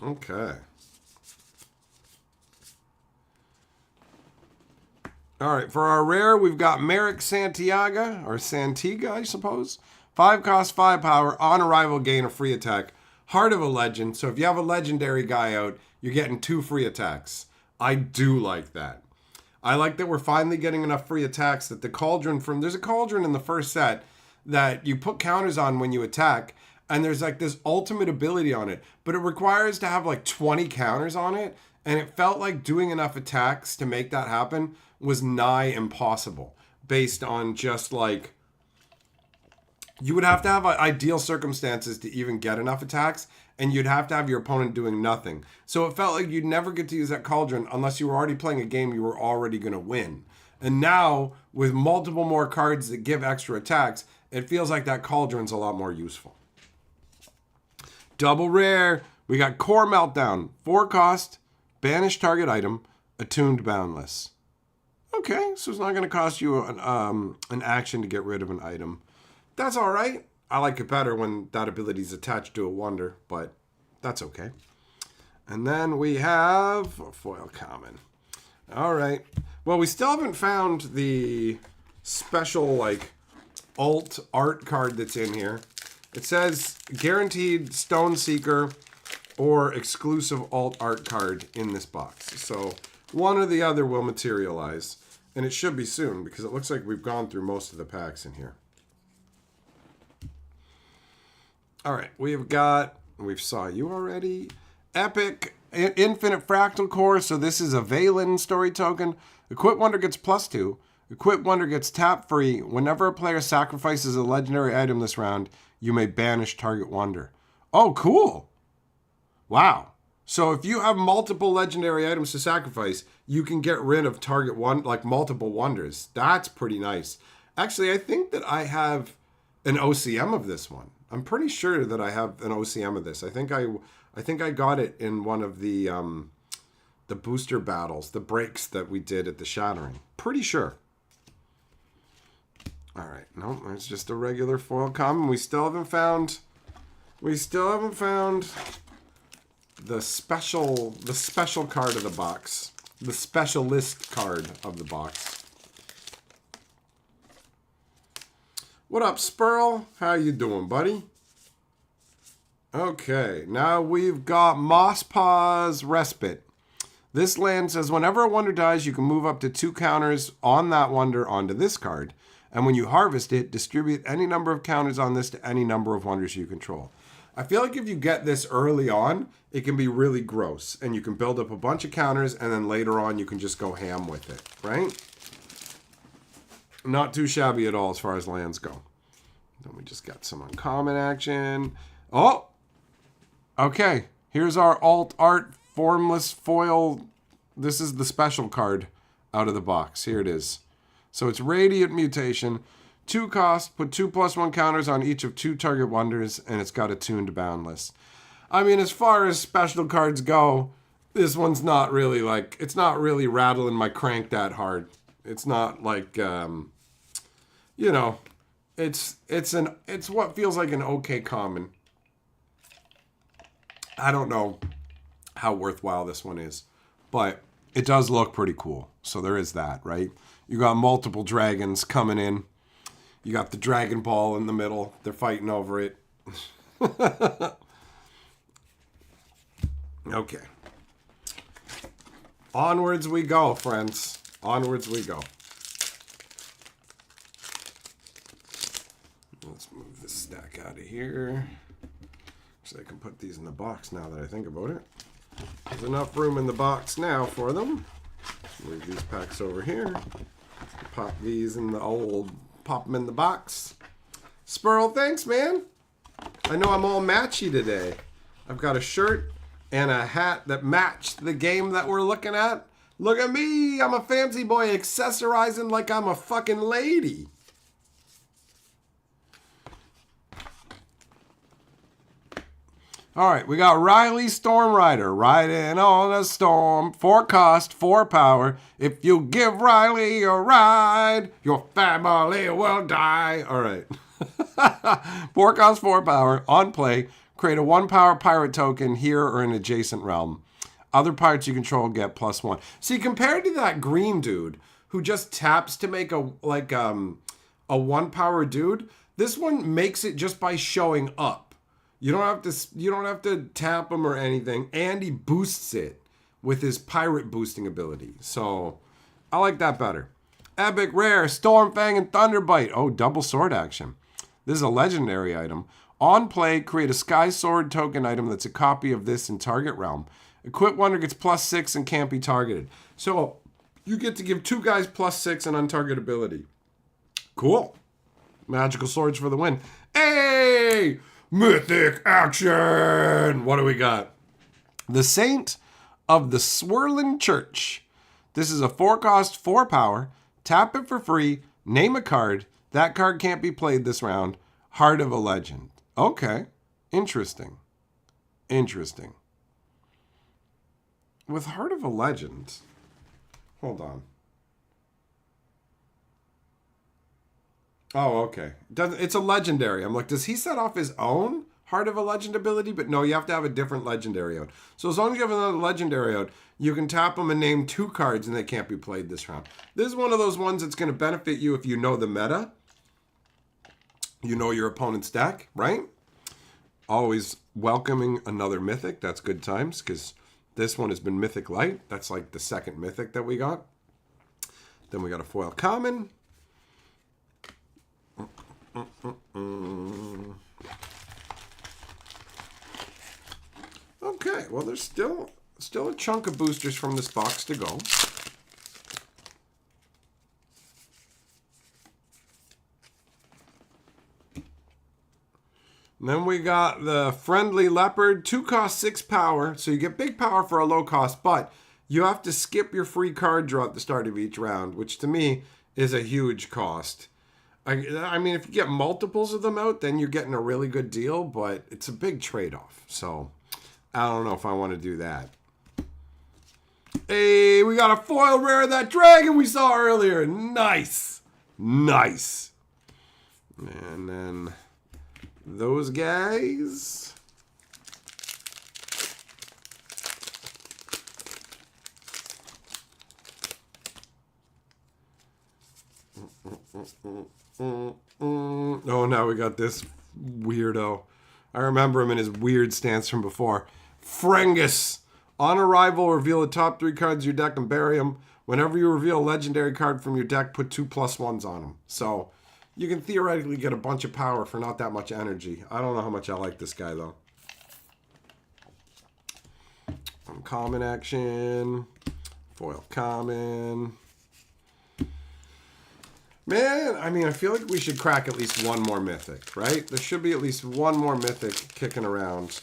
Okay. All right, for our rare, we've got Merrick Santiago, or Santiga, I suppose. 5 cost, 5 power. On arrival, gain a free attack. Heart of a Legend. So if you have a legendary guy out, you're getting 2 free attacks. I do like that. I like that we're finally getting enough free attacks that the cauldron from... There's a cauldron in the first set that you put counters on when you attack, and there's like this ultimate ability on it, but it requires to have like 20 counters on it, and it felt like doing enough attacks to make that happen was nigh impossible based on just like... You would have to have ideal circumstances to even get enough attacks, and you'd have to have your opponent doing nothing. So it felt like you'd never get to use that cauldron unless you were already playing a game you were already going to win. And now, with multiple more cards that give extra attacks, it feels like that cauldron's a lot more useful. Double rare, we got Core Meltdown. 4 cost, banish target item, attuned boundless. Okay, so it's not going to cost you an action to get rid of an item. That's all right. I like it better when that ability is attached to a wonder, but that's okay. And then we have a foil common. All right. Well, we still haven't found the special, like, alt art card that's in here. It says guaranteed Stone Seeker or exclusive alt art card in this box. So one or the other will materialize. And it should be soon because it looks like we've gone through most of the packs in here. All right, we saw you already. Epic Infinite Fractal Core. So this is a Valen story token. Equip Wonder gets +2. Equip Wonder gets tap free. Whenever a player sacrifices a legendary item this round, you may banish target wonder. Oh, cool. Wow. So if you have multiple legendary items to sacrifice, you can get rid of target one, like multiple wonders. That's pretty nice. Actually, I think that I have an OCM of this one. I'm pretty sure that I have an OCM of this. I think I got it in one of the booster battles, the breaks that we did at the Shattering. Pretty sure. All right, no, it's just a regular foil common. We still haven't found the special card of the box, the specialist card of the box. What up, Spurl? How you doing, buddy? Okay, now we've got Moss Paws Respite. This land says whenever a wonder dies, you can move up to 2 counters on that wonder onto this card. And when you harvest it, distribute any number of counters on this to any number of wonders you control. I feel like if you get this early on, it can be really gross. And you can build up a bunch of counters, and then later on you can just go ham with it, right? Not too shabby at all as far as lands go. Then we just got some uncommon action. Oh! Okay, here's our alt art formless foil. This is the special card out of the box. Here it is. So it's Radiant Mutation. 2 cost, put 2+1 counters on each of 2 target wonders, and it's got attuned Boundless. I mean, as far as special cards go, this one's not really like, it's not really rattling my crank that hard. It's not like, you know, it's what feels like an okay common. I don't know how worthwhile this one is, but it does look pretty cool. So there is that, right? You got multiple dragons coming in. You got the Dragon Ball in the middle. They're fighting over it. Okay. Onwards we go, friends. Onwards we go. Let's move this stack out of here. So I can put these in the box now that I think about it. There's enough room in the box now for them. Move these packs over here. Pop these in the old, pop them in the box. Spurl, thanks, man. I know I'm all matchy today. I've got a shirt and a hat that matched the game that we're looking at. Look at me. I'm a fancy boy accessorizing like I'm a fucking lady. All right, we got Riley Storm Rider riding on a storm. 4 cost, 4 power. If you give Riley a ride, your family will die. All right. 4 cost, 4 power. On play, create a 1 power pirate token here or in adjacent realm. Other pirates you control get +1. See, compared to that green dude who just taps to make a 1 power dude, this one makes it just by showing up. You don't have to tap him or anything, and he boosts it with his pirate boosting ability. So I like that better. Epic rare, Stormfang and Thunderbite. Oh, double sword action. This is a legendary item. On play, create a Sky Sword token item that's a copy of this in target realm. Equip wonder gets +6 and can't be targeted. So you get to give 2 guys +6 and untarget ability. Cool. Magical swords for the win. Hey! Mythic action! What do we got? The Saint of the Swirling Church. This is a 4 cost, 4 power. Tap it for free. Name a card. That card can't be played this round. Heart of a Legend. Okay. Interesting. Interesting. With Heart of a Legend. Hold on. Oh, okay. It's a legendary. I'm like, does he set off his own Heart of a Legend ability? But no, you have to have a different legendary out. So as long as you have another legendary out, you can tap them and name 2 cards and they can't be played this round. This is one of those ones that's going to benefit you if you know the meta. You know your opponent's deck, right? Always welcoming another Mythic. That's good times because this one has been Mythic Light. That's like the second Mythic that we got. Then we got a foil common. Okay, well, there's still a chunk of boosters from this box to go. And then we got the Friendly Leopard, 2 cost, 6 power. So you get big power for a low cost, but you have to skip your free card draw at the start of each round, which to me is a huge cost. I mean, if you get multiples of them out, then you're getting a really good deal, but it's a big trade-off. So I don't know if I want to do that. Hey, we got a foil rare of that dragon we saw earlier. Nice. Nice. And then those guys. Oh, now we got this weirdo. I remember him in his weird stance from before. Frengus On arrival, reveal the top 3 cards of your deck and bury them. Whenever you reveal a legendary card from your deck, put 2+1s on them. So you can theoretically get a bunch of power for not that much energy. I don't know how much I like this guy, though. Uncommon action. Foil common. Man, I mean, I feel like we should crack at least one more mythic, right? There should be at least one more mythic kicking around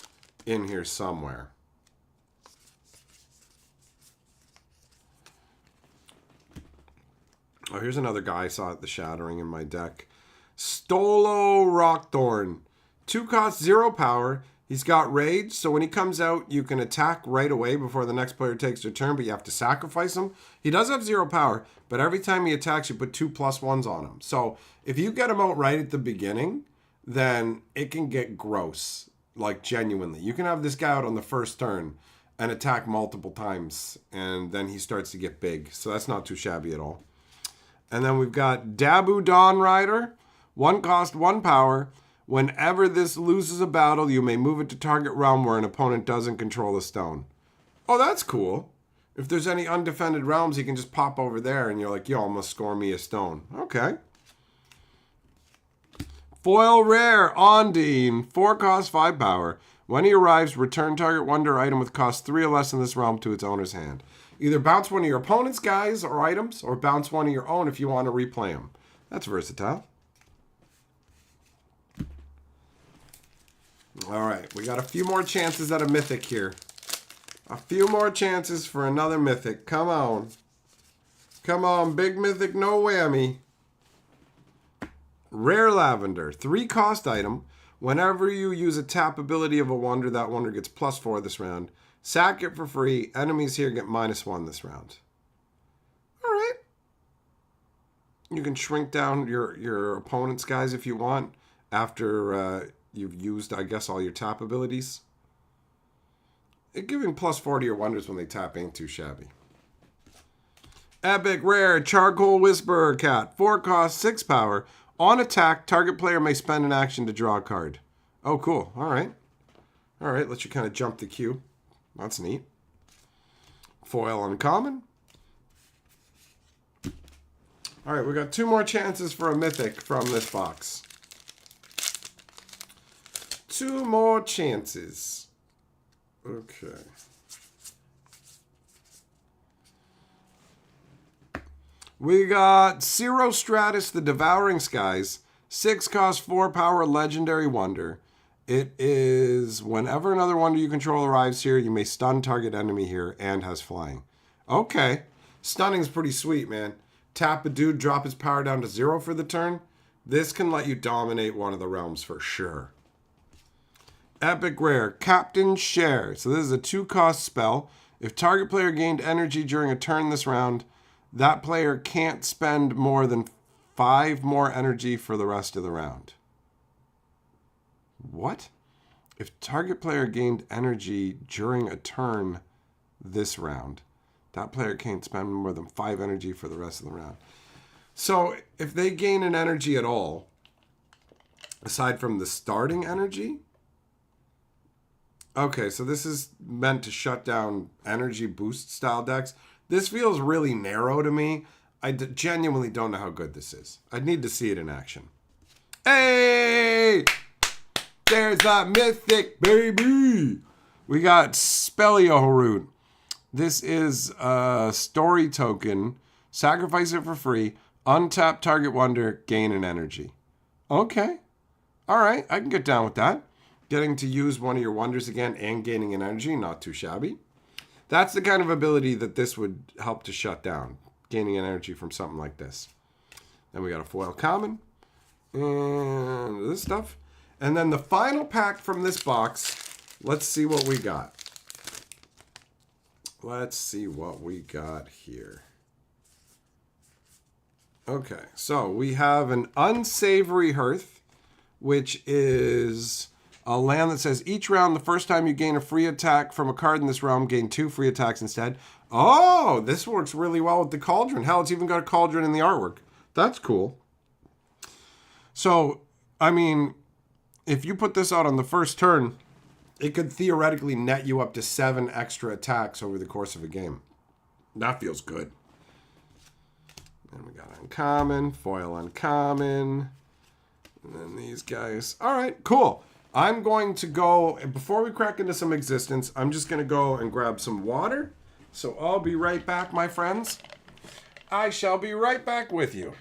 in here somewhere. Oh, here's another guy I saw at the Shattering in my deck. Stolo Rockthorn. 2 cost, 0 power. He's got Rage, so when he comes out, you can attack right away before the next player takes their turn, but you have to sacrifice him. He does have 0 power, but every time he attacks, you put 2+1s on him. So if you get him out right at the beginning, then it can get gross, like genuinely. You can have this guy out on the first turn and attack multiple times, and then he starts to get big. So that's not too shabby at all. And then we've got Dabu Dawn Rider. 1 cost, 1 power. Whenever this loses a battle, you may move it to target realm where an opponent doesn't control a stone. Oh, that's cool. If there's any undefended realms, you can just pop over there and you're like, yo, I'm going to score me a stone. Okay. Foil Rare, Ondine. 4 cost, 5 power. When he arrives, return target wonder item with cost 3 or less in this realm to its owner's hand. Either bounce one of your opponent's guys or items, or bounce one of your own if you want to replay them. That's versatile. All right, we got a few more chances at a mythic here. A few more chances for another mythic. Come on. Come on, big mythic, no whammy. Rare Lavender, 3 cost item. Whenever you use a tap ability of a wonder, that wonder gets +4 this round. Sack it for free. Enemies here get -1 this round. All right. You can shrink down your opponent's guys if you want after you've used, I guess, all your tap abilities. Giving +4 to your wonders when they tap ain't too shabby. Epic Rare Charcoal Whisperer Cat. 4 cost, 6 power. On attack, target player may spend an action to draw a card. Oh, cool. All right. All right, let you kind of jump the queue. That's neat. Foil Uncommon. All right, we got 2 more chances for a mythic from this box. 2 more chances. Okay. We got Cirrostratus, the Devouring Skies. 6 cost, 4 power, legendary wonder. It is whenever another wonder you control arrives here, you may stun target enemy here and has flying. Okay. Stunning's pretty sweet, man. Tap a dude, drop his power down to 0 for the turn. This can let you dominate one of the realms for sure. Epic Rare, Captain Share. So this is a 2 cost spell. If target player gained energy during a turn this round, that player can't spend more than 5 more energy for the rest of the round. What? If target player gained energy during a turn this round, that player can't spend more than 5 energy for the rest of the round. So if they gain an energy at all, aside from the starting energy, okay, so this is meant to shut down energy boost style decks. This feels really narrow to me. I genuinely don't know how good this is. I'd need to see it in action. Hey! There's that mythic, baby! We got Speliohorud. This is a story token. Sacrifice it for free. Untap target wonder, gain an energy. Okay. All right, I can get down with that. Getting to use one of your wonders again and gaining an energy, not too shabby. That's the kind of ability that this would help to shut down. Gaining an energy from something like this. Then we got a foil common. And this stuff. And then the final pack from this box. Let's see what we got. Let's see what we got here. Okay, so we have an Unsavory Hearth, which is a land that says each round, the first time you gain a free attack from a card in this realm, gain 2 free attacks instead. Oh, this works really well with the Cauldron. Hell, it's even got a Cauldron in the artwork. That's cool. So, I mean, if you put this out on the first turn, it could theoretically net you up to 7 extra attacks over the course of a game. That feels good. And we got uncommon, foil uncommon, and then these guys. All right, cool. I'm going to go, before we crack into some existence, I'm just going to go and grab some water. So I'll be right back, my friends. I shall be right back with you.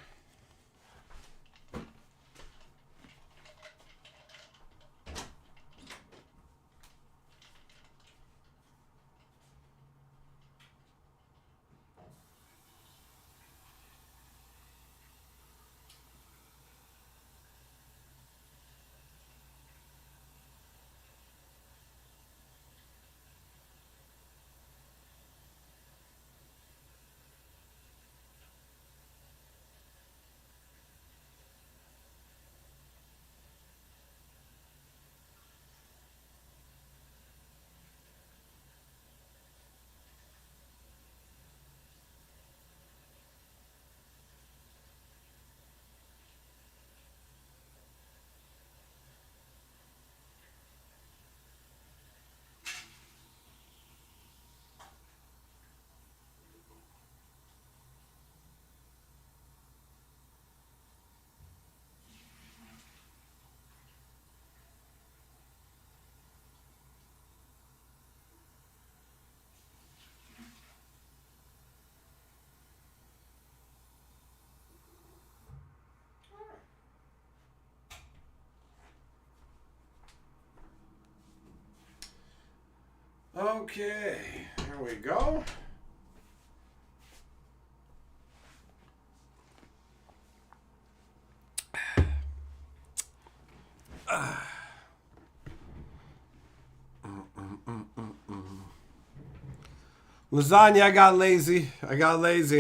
Okay, here we go. Lasagna, I got lazy.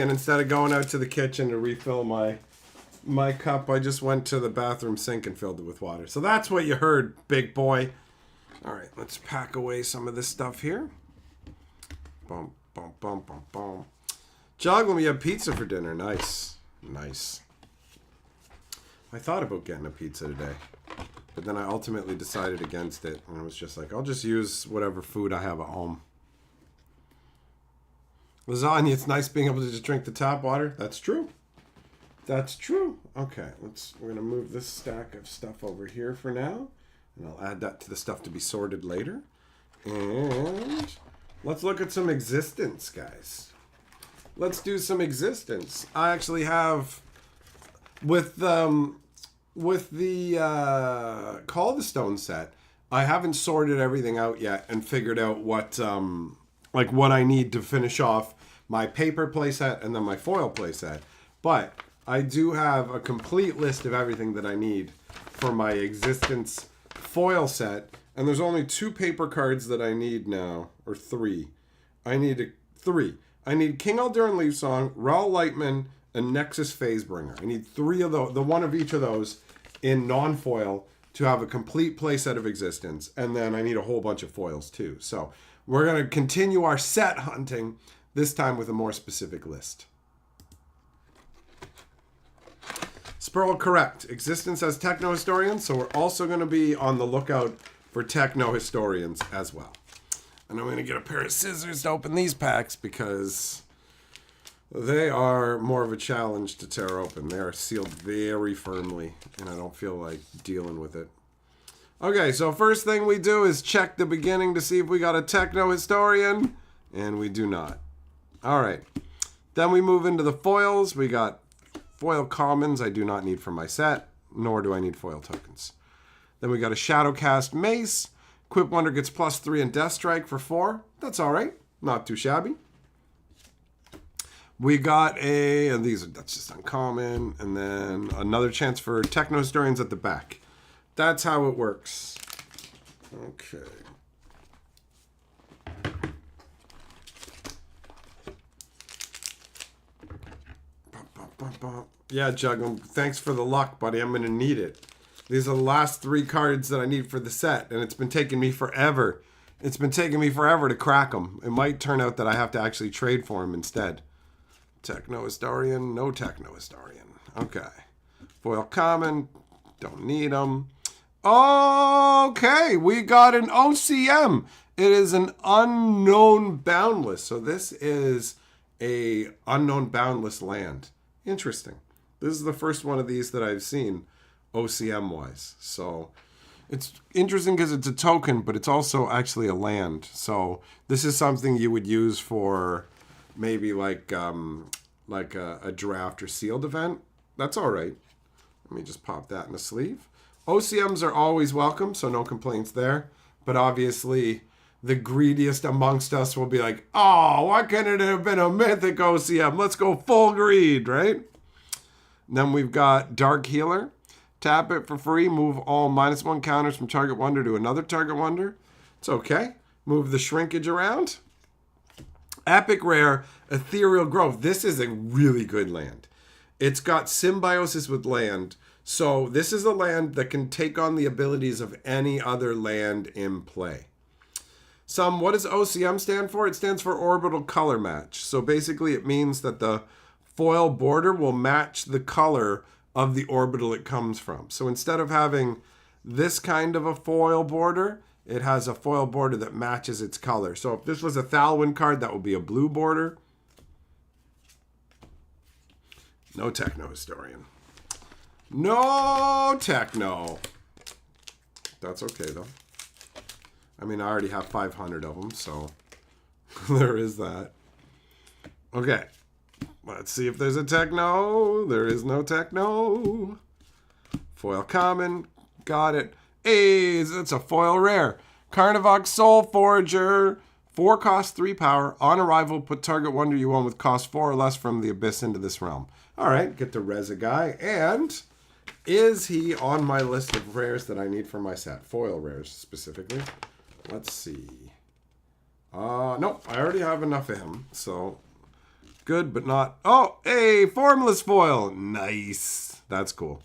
And instead of going out to the kitchen to refill my cup, I just went to the bathroom sink and filled it with water. So that's what you heard, big boy. All right, let's pack away some of this stuff here. Boom, boom, boom, boom, boom. Jog, when we have pizza for dinner. Nice. Nice. I thought about getting a pizza today, but then I ultimately decided against it. And I was just like, I'll just use whatever food I have at home. Lasagna, it's nice being able to just drink the tap water. That's true. That's true. Okay, we're going to move this stack of stuff over here for now. And I'll add that to the stuff to be sorted later. And let's look at some existence, guys. Let's do some existence. I actually have, with the Call the Stone set, I haven't sorted everything out yet and figured out what I need to finish off my paper playset and then my foil playset. But I do have a complete list of everything that I need for my existence foil set, and there's only 2 paper cards that I need now, or 3. I need 3. I need King Alduran Leafsong, Raoul Lightman, and Nexus Phasebringer. I need 3 of those, the one of each of those in non-foil to have a complete playset of existence, and then I need a whole bunch of foils too. So we're going to continue our set hunting, this time with a more specific list. Spurl, correct. Existence as techno-historians, so we're also going to be on the lookout for techno-historians as well. And I'm going to get a pair of scissors to open these packs because they are more of a challenge to tear open. They are sealed very firmly, and I don't feel like dealing with it. Okay, so first thing we do is check the beginning to see if we got a techno-historian, and we do not. All right. Then we move into the foils. We got foil commons I do not need for my set, nor do I need foil tokens. Then we got a Shadowcast Mace. Quip Wonder gets +3 and Death Strike for 4. That's all right. Not too shabby. We got that's just uncommon. And then another chance for Techno Historians at the back. That's how it works. Okay. Yeah, Juggle, thanks for the luck, buddy. I'm going to need it. These are the last 3 cards that I need for the set, and it's been taking me forever. It's been taking me forever to crack them. It might turn out that I have to actually trade for them instead. Techno-Historian, no Techno-Historian. Okay. Foil common, don't need them. Okay, we got an OCM. It is an unknown boundless. So this is a unknown boundless land. Interesting. This is the first one of these that I've seen OCM wise. So it's interesting because it's a token, but it's also actually a land. So this is something you would use for maybe like a draft or sealed event. That's all right. Let me just pop that in a sleeve. OCMs are always welcome, so no complaints there. But obviously, the greediest amongst us will be like, oh, why couldn't it have been a mythic OCM? Let's go full greed, right? And then we've got Dark Healer. Tap it for free. Move all -1 counters from target wonder to another target wonder. It's okay. Move the shrinkage around. Epic Rare, Ethereal Growth. This is a really good land. It's got symbiosis with land. So this is a land that can take on the abilities of any other land in play. What does OCM stand for? It stands for Orbital Color Match. So basically it means that the foil border will match the color of the orbital it comes from. So instead of having this kind of a foil border, it has a foil border that matches its color. So if this was a Thalwyn card, that would be a blue border. No Techno Historian. No Techno. That's okay, though. I mean, I already have 500 of them, so there is that. Okay. Let's see if there's a Techno. There is no Techno. Foil common. Got it. Hey, that's a foil rare. Carnivox Soul Forager. 4 cost, 3 power. On arrival, put target wonder you own with cost 4 or less from the abyss into this realm. All right, get to res a guy. And is he on my list of rares that I need for my set? Foil rares, specifically. Let's see. Nope, I already have enough of him. So, good, but not... Oh, hey, Formless Foil. Nice. That's cool.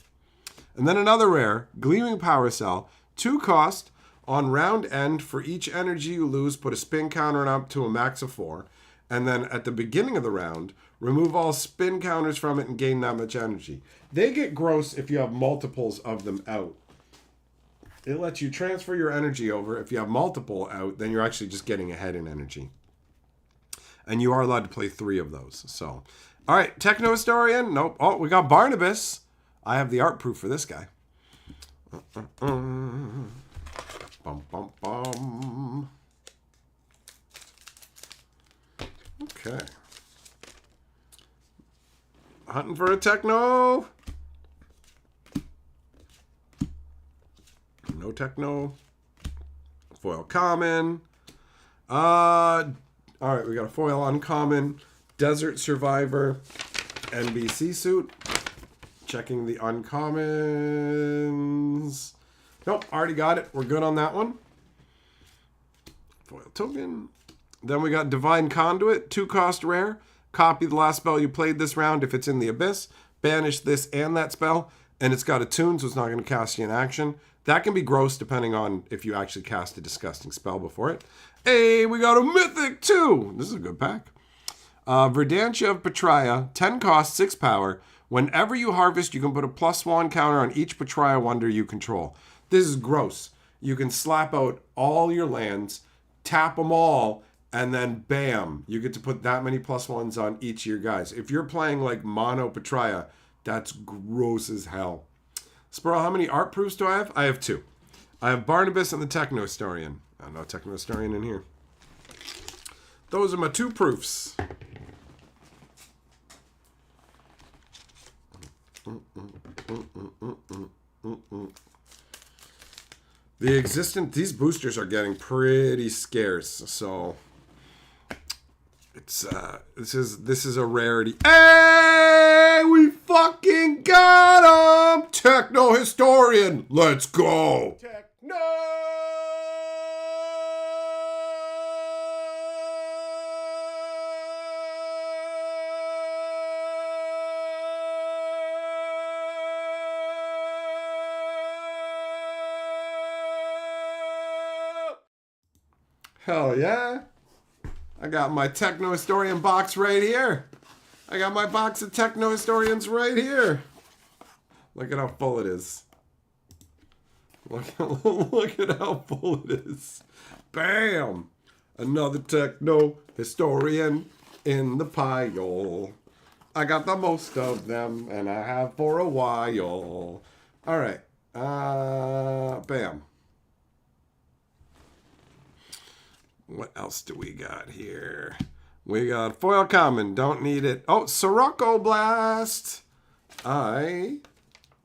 And then another rare, Gleaming Power Cell. 2 cost. On round end, for each energy you lose, put a spin counter up to a max of 4. And then at the beginning of the round, remove all spin counters from it and gain that much energy. They get gross if you have multiples of them out. It lets you transfer your energy over. If you have multiple out, then you're actually just getting ahead in energy. And you are allowed to play 3 of those. So, all right, Techno Historian. Nope. Oh, we got Barnabas. I have the art proof for this guy. Bum, bum, bum. Okay. Hunting for a Techno. No Techno. Foil common. All right, we got a foil uncommon. Desert Survivor. NBC suit. Checking the uncommons. Nope, already got it. We're good on that one. Foil token. Then we got Divine Conduit, 2 cost rare. Copy the last spell you played this round if it's in the abyss. Banish this and that spell. And it's got a tune, so it's not going to cast you in action. That can be gross depending on if you actually cast a disgusting spell before it. Hey, we got a Mythic too. This is a good pack. Verdantia of Petraea, 10 cost, 6 power. Whenever you harvest, you can put a +1 counter on each Petraea wonder you control. This is gross. You can slap out all your lands, tap them all, and then bam, you get to put that many +1s on each of your guys. If you're playing like mono Petraea, that's gross as hell. Sproul, how many art proofs do I have? I have 2. I have Barnabas and the Techno Historian. Oh, no Techno Historian in here. Those are my 2 proofs. These boosters are getting pretty scarce, so it's this is a rarity. Hey, we fucking got him! Techno Historian, let's go! Techno! Hell yeah. I got my Techno Historian box right here. I got my box of Techno Historians right here. Look at how full it is. Look at how full it is. Bam! Another techno historian in the pile. I got the most of them, and I have for a while. All right. Bam. What else do we got here? We got foil common. Don't need it. Oh, Sirocco Blast. I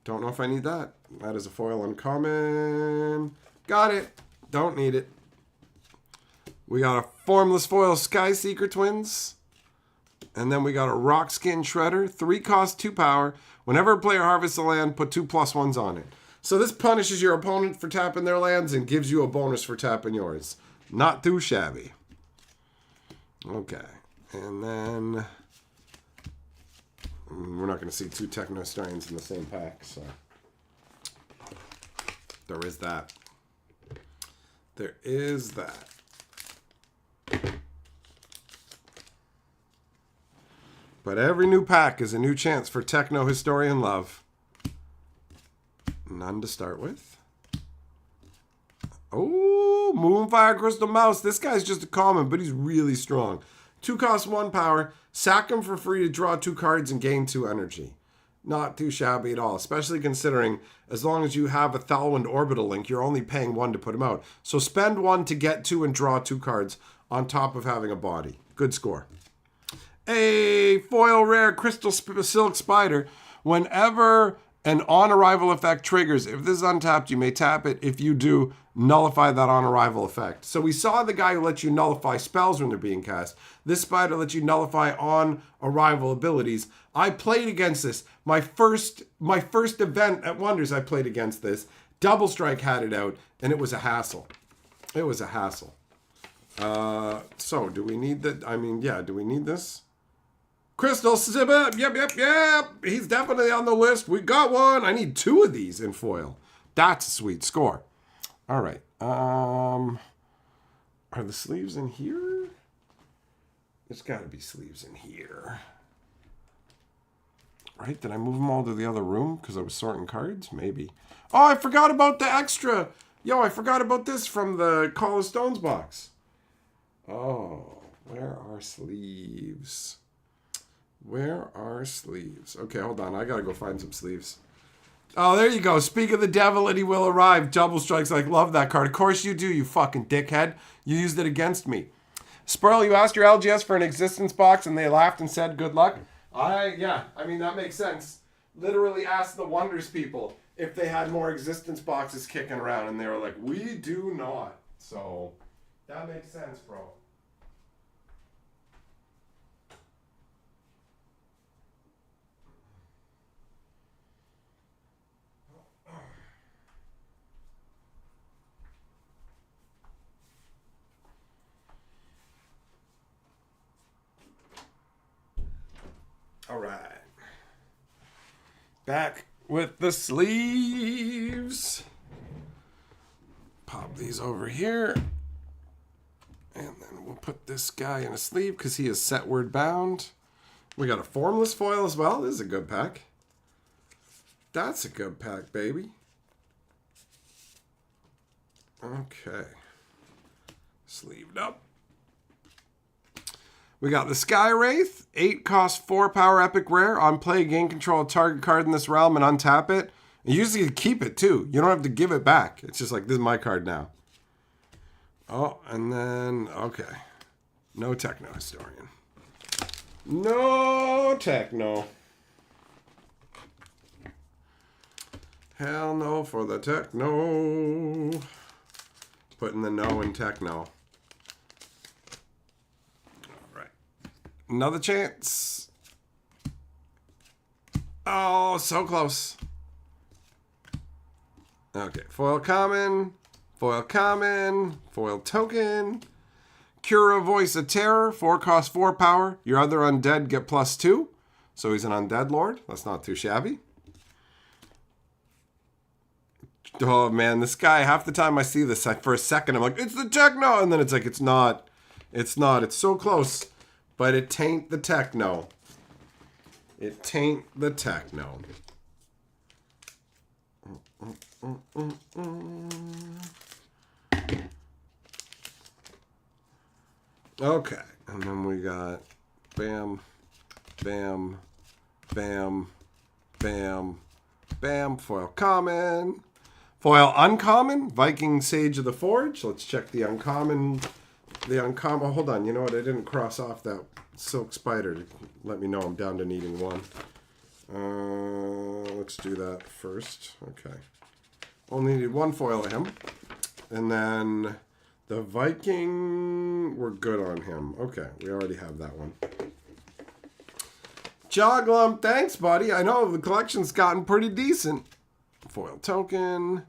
don't know if I need that. That is a foil uncommon. Got it. Don't need it. We got a formless foil Sky Seeker Twins. And then we got a Rock Skin Shredder. 3 cost, 2 power. Whenever a player harvests a land, put 2+1s on it. So this punishes your opponent for tapping their lands and gives you a bonus for tapping yours. Not too shabby. Okay. And then we're not going to see 2 Techno Historians in the same pack, so there is that. There is that. But every new pack is a new chance for Techno Historian love. None to start with. Oh, Moonfire Crystal Mouse. This guy's just a common, but he's really strong. 2 cost, 1 power. Sack him for free to draw 2 cards and gain 2 energy. Not too shabby at all, especially considering as long as you have a Thalwind Orbital Link, you're only paying 1 to put him out. So spend 1 to get 2 and draw 2 cards on top of having a body. Good score. A foil rare Crystal Silk Spider. Whenever an on-arrival effect triggers, if this is untapped, you may tap it. If you do, nullify that on-arrival effect. So we saw the guy who lets you nullify spells when they're being cast. This spider lets you nullify on-arrival abilities. I played against this. My first event at Wonders, I played against this. Double Strike had it out, and it was a hassle. It was a hassle. So do we need that? I mean, yeah, do we need this? Crystal Sibba, yep. He's definitely on the list. We got one. I need 2 of these in foil. That's a sweet score. All right. Are the sleeves in here? There's got to be sleeves in here. Right? Did I move them all to the other room because I was sorting cards? Maybe. Oh, I forgot about the extra. Yo, I forgot about this from the Call of Stones box. Oh, where are sleeves? Where are sleeves? Okay, hold on. I gotta go find some sleeves. Oh, there you go. Speak of the devil and he will arrive. Double Strike's like, love that card. Of course you do, you fucking dickhead. You used it against me. Spurl, you asked your LGS for an existence box and they laughed and said good luck. Yeah, I mean, that makes sense. Literally asked the Wonders people if they had more existence boxes kicking around and they were like, we do not. So, that makes sense, bro. All right. Back with the sleeves. Pop these over here. And then we'll put this guy in a sleeve because he is set word bound. We got a formless foil as well. This is a good pack. That's a good pack, baby. Okay. Sleeved up. We got the Sky Wraith, 8 cost, 4 power epic rare. On play, gain control of target card in this realm and untap it. And usually you keep it too. You don't have to give it back. It's just like, this is my card now. Oh, and then, okay. No Techno Historian. No Techno. Hell no for the Techno. Putting the no in Techno. Another chance. Oh, so close. Okay, foil common, foil token. Cura Voice of Terror, 4 cost, 4 power. Your other undead get +2. So he's an undead lord. That's not too shabby. Oh man, this guy, half the time I see this, for a second I'm like, it's the Techno! And then it's like, it's not. It's not. It's so close. But it tain't the Techno. It tain't the Techno. Okay, and then we got bam, bam, bam, bam, bam, foil common. Foil uncommon, Viking Sage of the Forge. Let's check the uncommon. The uncommon. Oh, hold on. You know what? I didn't cross off that Silk Spider to let me know I'm down to needing one. Let's do that first. Okay. Only need one foil of him. And then the Viking, we're good on him. Okay, we already have that one. Joglum, thanks, buddy. I know the collection's gotten pretty decent. Foil token.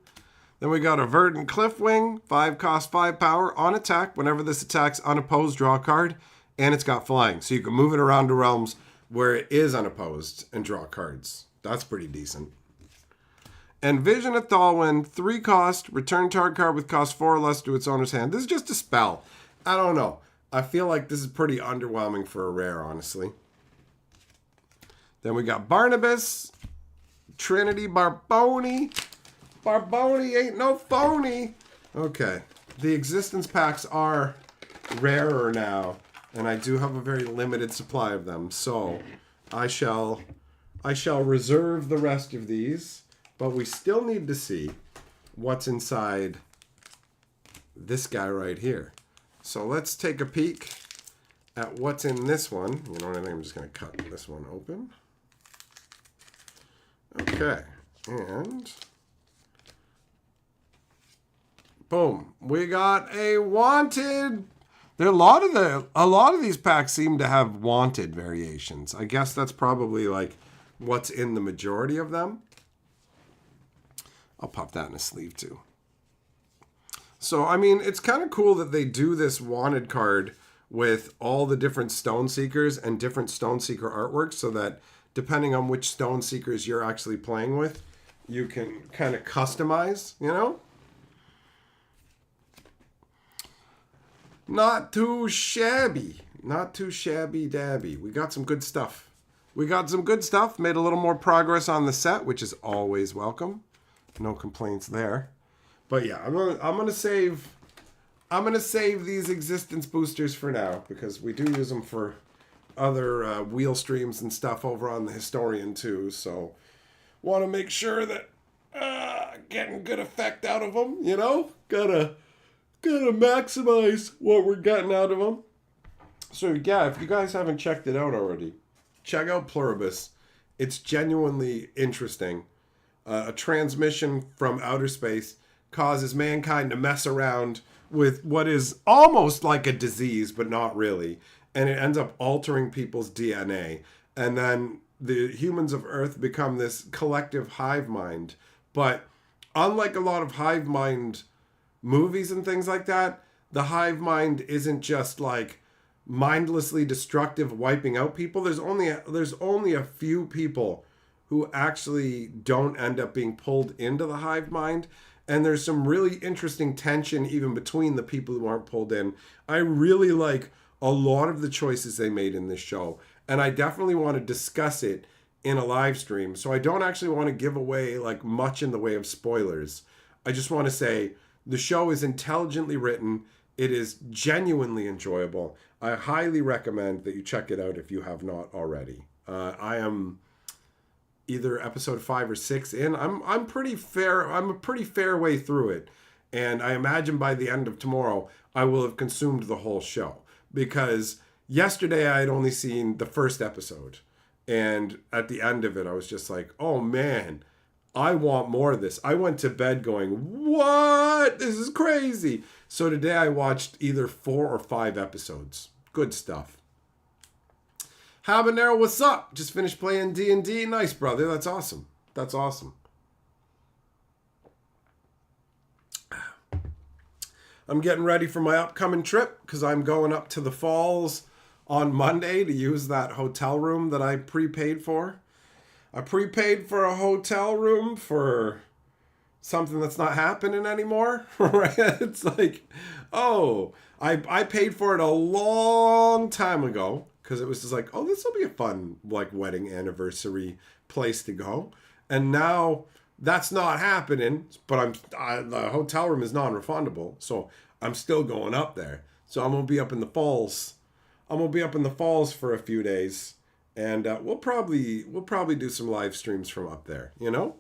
Then we got a Verdant Cliffwing, 5 cost, 5 power, on attack. Whenever this attacks unopposed, draw a card. And it's got flying, so you can move it around to realms where it is unopposed and draw cards. That's pretty decent. And Vision of Thalwyn, 3 cost, return target card with cost 4 or less to its owner's hand. This is just a spell. I don't know. I feel like this is pretty underwhelming for a rare, honestly. Then we got Barnabas, Trinity Barboni. Barboni ain't no phony. Okay. The existence packs are rarer now, and I do have a very limited supply of them. So I shall reserve the rest of these, but we still need to see what's inside this guy right here. So let's take a peek at what's in this one. You know what I think? I'm just going to cut this one open. Okay. And boom, we got a wanted. There are a lot of these packs seem to have wanted variations. I guess that's probably like what's in the majority of them. I'll pop that in a sleeve too. So, I mean, it's kind of cool that they do this wanted card with all the different Stone Seekers and different Stone Seeker artworks so that depending on which Stone Seekers you're actually playing with, you can kind of customize, you know? Not too shabby. Not too shabby dabby. We got some good stuff. Made a little more progress on the set, which is always welcome. No complaints there. But yeah, I'm gonna save these existence boosters for now because we do use them for other wheel streams and stuff over on the Historian too. So want to make sure that getting good effect out of them. You know, gotta maximize what we're getting out of them. So yeah, if you guys haven't checked it out already, check out Pluribus. It's genuinely interesting. A transmission from outer space causes mankind to mess around with what is almost like a disease, but not really. And it ends up altering people's DNA. And then the humans of Earth become this collective hive mind. But unlike a lot of hive mind movies and things like that, the hive mind isn't just like mindlessly destructive, wiping out people. There's only a few people who actually don't end up being pulled into the hive mind. And there's some really interesting tension even between the people who aren't pulled in. I really like a lot of the choices they made in this show. And I definitely want to discuss it in a live stream. So I don't actually want to give away like much in the way of spoilers. I just want to say the show is intelligently written. It is genuinely enjoyable. I highly recommend that you check it out if you have not already. I am either episode 5 or 6 in. I'm pretty fair. I'm a pretty fair way through it. And I imagine by the end of tomorrow, I will have consumed the whole show. Because yesterday I had only seen the first episode. And at the end of it, I was just like, oh man, I want more of this. I went to bed going, what? This is crazy. So today I watched either 4 or 5 episodes. Good stuff. Habanero, what's up? Just finished playing D&D. Nice, brother. That's awesome. That's awesome. I'm getting ready for my upcoming trip because I'm going up to the falls on Monday to use that hotel room that I prepaid for. I prepaid for a hotel room for something that's not happening anymore, right? It's like, oh, I paid for it a long time ago because it was just like, oh, this will be a fun like wedding anniversary place to go. And now That's not happening, but the hotel room is non-refundable, so I'm still going up there. So I'm gonna be up in the falls. I'm gonna be up in the falls for a few days, and we'll probably do some live streams from up there. You know,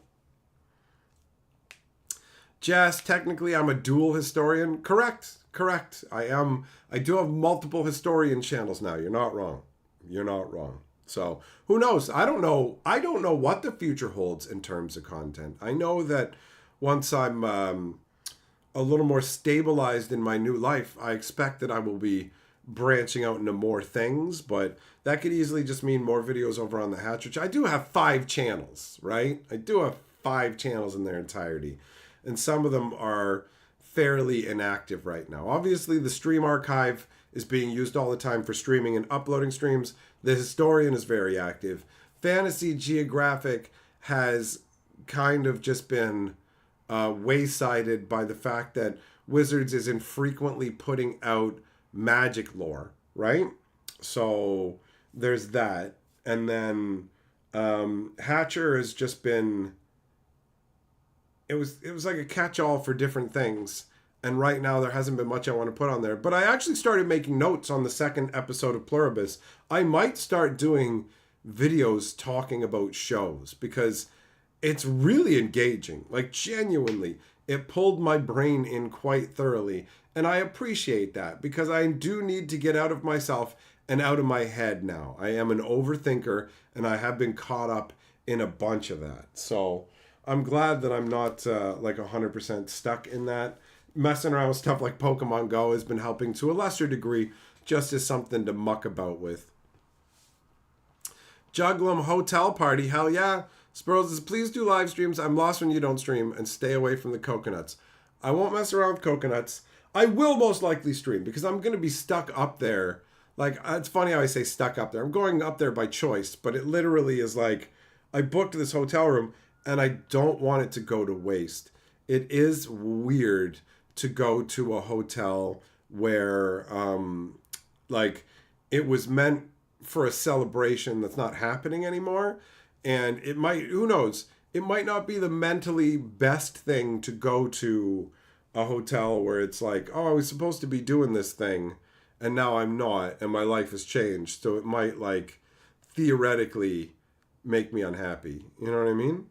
Jess. Technically, I'm a dual historian. Correct. Correct. I am. I do have multiple historian channels now. You're not wrong. You're not wrong. So who knows? I don't know. I don't know what the future holds in terms of content. I know that once I'm a little more stabilized in my new life, I expect that I will be branching out into more things. But that could easily just mean more videos over on the Hatch. I do have 5 channels, right? I do have 5 channels in their entirety, and some of them are fairly inactive right now. Obviously, the stream archive is being used all the time for streaming and uploading streams. The historian is very active. Fantasy Geographic has kind of just been waysided by the fact that Wizards is infrequently putting out magic lore, right? So there's that. And then Hatcher has just been it was like a catch-all for different things, and right now there hasn't been much I want to put on there. But I actually started making notes on the second episode of Pluribus. I might start doing videos talking about shows because it's really engaging. Like, genuinely, it pulled my brain in quite thoroughly, and I appreciate that because I do need to get out of myself and out of my head now. I am an overthinker, and I have been caught up in a bunch of that. So I'm glad that I'm not like 100% stuck in that. Messing around with stuff like Pokemon Go has been helping to a lesser degree, just as something to muck about with. Juglum Hotel Party, hell yeah. Sparrows says, please do live streams. I'm lost when you don't stream, and stay away from the coconuts. I won't mess around with coconuts. I will most likely stream because I'm going to be stuck up there. Like, it's funny how I say stuck up there. I'm going up there by choice, but it literally is like, I booked this hotel room and I don't want it to go to waste. It is weird to go to a hotel where, like, it was meant for a celebration that's not happening anymore. And it might, who knows, it might not be the mentally best thing to go to a hotel where it's like, oh, I was supposed to be doing this thing and now I'm not, and my life has changed. So it might, like, theoretically make me unhappy. You know what I mean?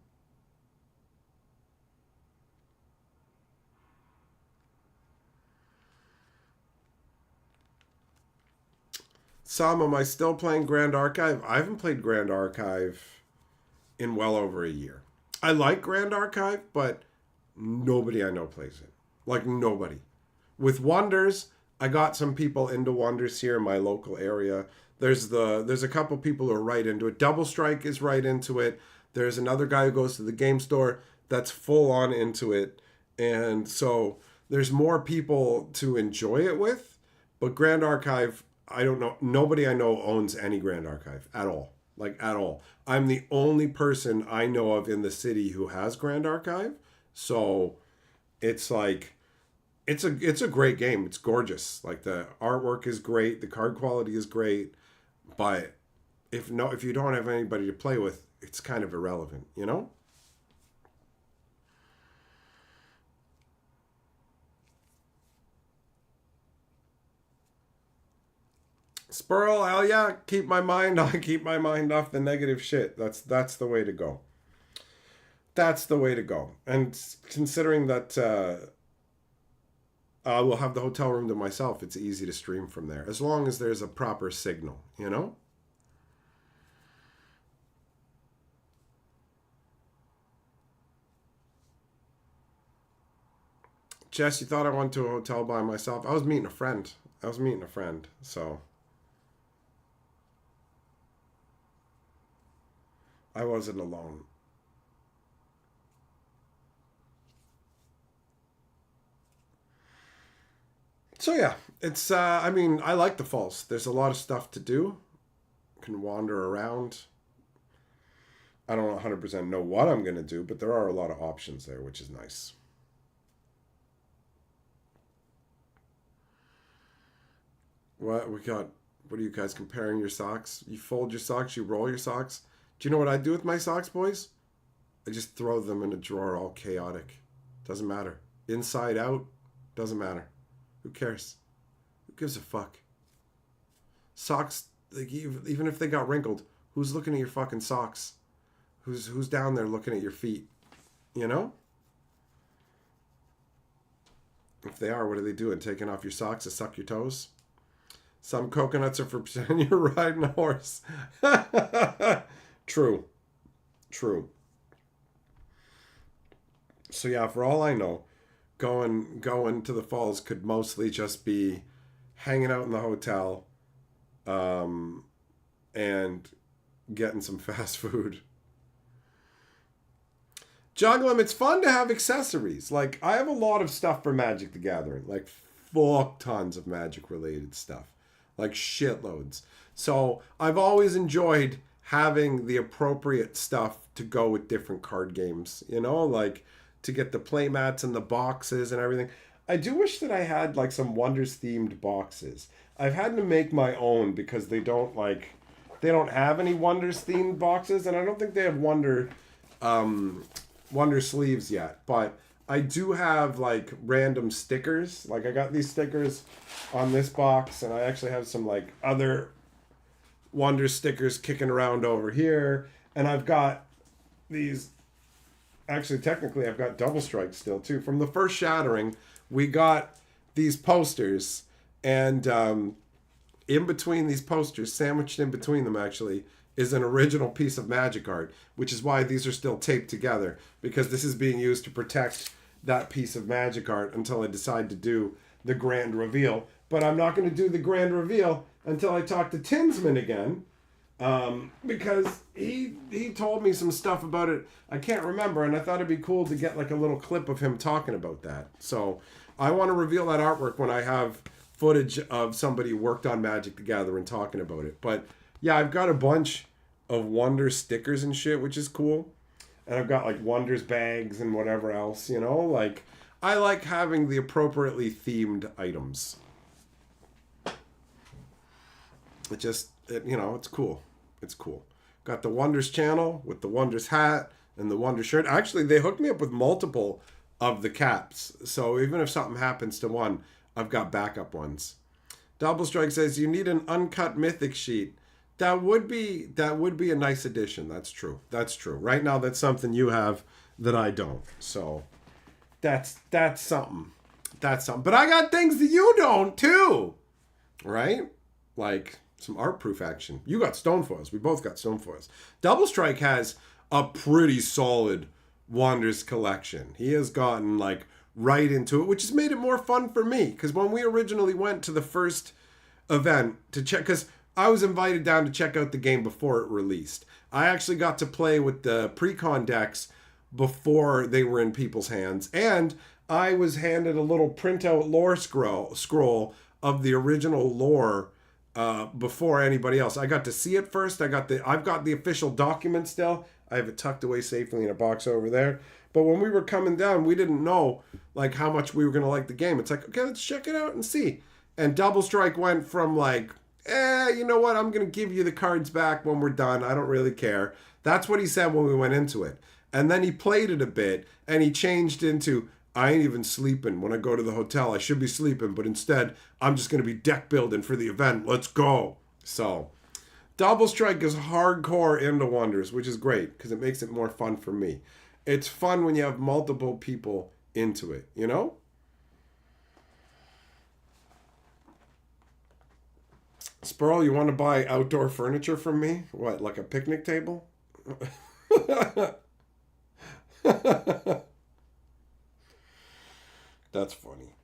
Sam, am I still playing Grand Archive? I haven't played Grand Archive in well over a year. I like Grand Archive, but nobody I know plays it. Like, nobody. With Wonders, I got some people into Wonders here in my local area. There's a couple people who are right into it. Double Strike is right into it. There's another guy who goes to the game store that's full on into it. And so there's more people to enjoy it with. But Grand Archive, I don't know. Nobody I know owns any Grand Archive at all. Like, at all. I'm the only person I know of in the city who has Grand Archive. So it's like, it's a great game. It's gorgeous. Like, the artwork is great, the card quality is great, but if you don't have anybody to play with, it's kind of irrelevant, you know? Spurl, hell yeah, keep my mind on keep my mind off the negative shit. That's the way to go. That's the way to go. And considering that I will have the hotel room to myself, it's easy to stream from there as long as there's a proper signal, you know? Jess, you thought I went to a hotel by myself? I was meeting a friend. So I wasn't alone. So yeah, it's I mean, I like the falls. There's a lot of stuff to do. Can wander around. I don't 100% know what I'm going to do, but there are a lot of options there, which is nice. What we got? What are you guys comparing your socks? You fold your socks, you roll your socks. Do you know what I do with my socks, boys? I just throw them in a drawer all chaotic. Doesn't matter. Inside out, doesn't matter. Who cares? Who gives a fuck? Socks, like, even if they got wrinkled, who's looking at your fucking socks? Who's down there looking at your feet? You know? If they are, what are they doing? Taking off your socks to suck your toes? Some coconuts are for pretending you're riding a horse. True. True. So yeah, for all I know, going to the falls could mostly just be hanging out in the hotel, and getting some fast food. Jugglem, it's fun to have accessories. Like, I have a lot of stuff for Magic the Gathering. Like, fuck tons of Magic related stuff. Like, shitloads. So, I've always enjoyed having the appropriate stuff to go with different card games. You know, like, to get the playmats and the boxes and everything. I do wish that I had, like, some Wonders themed boxes. I've had to make my own because they don't have any Wonders themed boxes, and I don't think they have Wonder sleeves yet, but I do have like random stickers. Like, I got these stickers on this box, and I actually have some like other Wonder stickers kicking around over here, and I've got these. Actually, technically, I've got Double Strike still too. From the first Shattering, we got these posters, and in between these posters, sandwiched in between them actually, is an original piece of Magic art, which is why these are still taped together, because this is being used to protect that piece of Magic art until I decide to do the grand reveal. But I'm not going to do the grand reveal until I talk to Tinsman again, because he told me some stuff about it I can't remember, and I thought it'd be cool to get like a little clip of him talking about that. So I want to reveal that artwork when I have footage of somebody who worked on Magic the Gathering talking about it. But yeah, I've got a bunch of Wonder stickers and shit, which is cool. And I've got like Wonders bags and whatever else, you know? Like, I like having the appropriately themed items. It's cool. It's cool. Got the Wonders channel with the Wonders hat and the Wonders shirt. Actually, they hooked me up with multiple of the caps. So even if something happens to one, I've got backup ones. Double Strike says, you need an uncut Mythic sheet. That would be a nice addition. That's true. Right now, that's something you have that I don't. So that's something. But I got things that you don't too, right? Like some art proof action. You got stone foils. We both got stone foils. Double Strike has a pretty solid Wonders collection. He has gotten like right into it, which has made it more fun for me. Because when we originally went to the first event to check, because I was invited down to check out the game before it released. I actually got to play with the pre-con decks before they were in people's hands. And I was handed a little printout lore scroll of the original lore before anybody else. I got to see it first. I've got the official document still. I have it tucked away safely in a box over there. But when we were coming down, we didn't know like how much we were going to like the game. It's like, okay, let's check it out and see. And Double Strike went from like, you know what? I'm going to give you the cards back when we're done. I don't really care. That's what he said when we went into it. And then he played it a bit, and he changed into, I ain't even sleeping. When I go to the hotel, I should be sleeping, but instead, I'm just going to be deck building for the event. Let's go. So, Double Strike is hardcore into Wonders, which is great, because it makes it more fun for me. It's fun when you have multiple people into it, you know? Sperl, you want to buy outdoor furniture from me? What, like a picnic table? That's funny.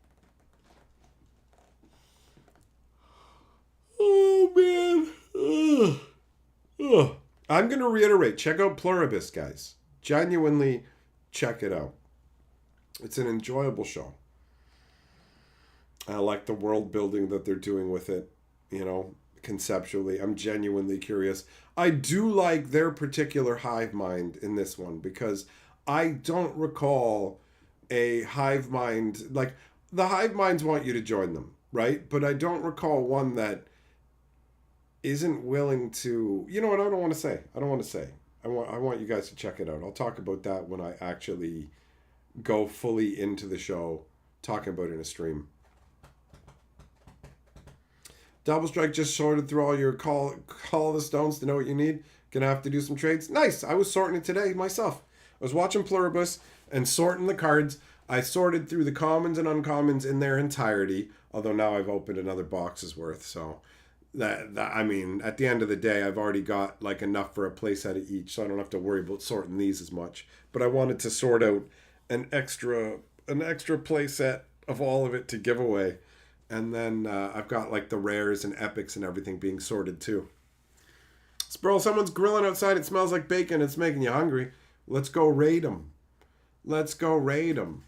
Oh, man. Ugh. Ugh. I'm going to reiterate. Check out Pluribus, guys. Genuinely check it out. It's an enjoyable show. I like the world building that they're doing with it. You know, conceptually, I'm genuinely curious. I do like their particular hive mind in this one because I don't recall a hive mind, like the hive minds want you to join them, right? But I don't recall one that isn't willing to, you know what, I don't want to say. I want you guys to check it out. I'll talk about that when I actually go fully into the show, talking about it in a stream. Double Strike just sorted through all your call the stones to know what you need. Gonna have to do some trades. Nice. I was sorting it today myself. I was watching Pluribus and sorting the cards. I sorted through the commons and uncommons in their entirety. Although now I've opened another box's worth, so that I mean, at the end of the day, I've already got like enough for a playset of each, so I don't have to worry about sorting these as much. But I wanted to sort out an extra playset of all of it to give away, and then I've got like the rares and epics and everything being sorted too. Sproul, someone's grilling outside. It smells like bacon. It's making you hungry. Let's go raid them. Let's go raid them.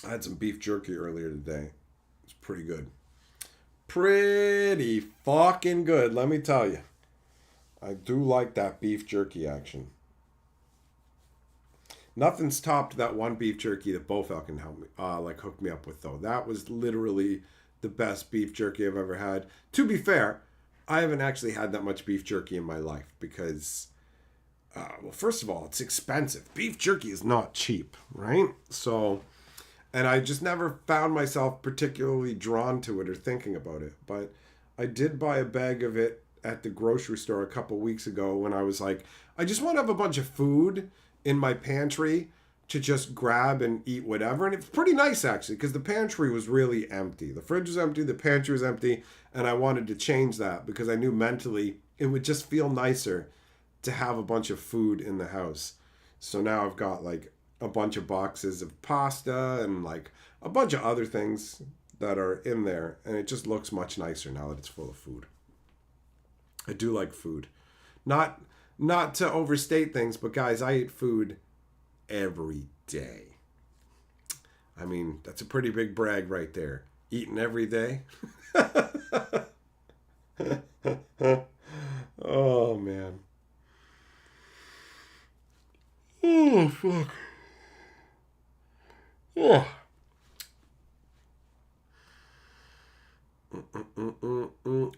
I had some beef jerky earlier today. It's pretty good. Pretty fucking good, let me tell you. I do like that beef jerky action. Nothing's topped that one beef jerky that Bofel help me, hooked me up with though. That was literally the best beef jerky I've ever had. To be fair, I haven't actually had that much beef jerky in my life because, well, first of all, it's expensive. Beef jerky is not cheap, right? So, and I just never found myself particularly drawn to it or thinking about it. But I did buy a bag of it at the grocery store a couple weeks ago when I was like, I just want to have a bunch of food in my pantry to just grab and eat whatever. And it's pretty nice actually, because the pantry was really empty. The fridge was empty, the pantry was empty, and I wanted to change that because I knew mentally it would just feel nicer to have a bunch of food in the house. So now I've got like a bunch of boxes of pasta and like a bunch of other things that are in there, and it just looks much nicer now that it's full of food. I do like food. Not to overstate things, but guys, I eat food every day. I mean, that's a pretty big brag right there. Eating every day. Oh, man. Oh, fuck. Oh.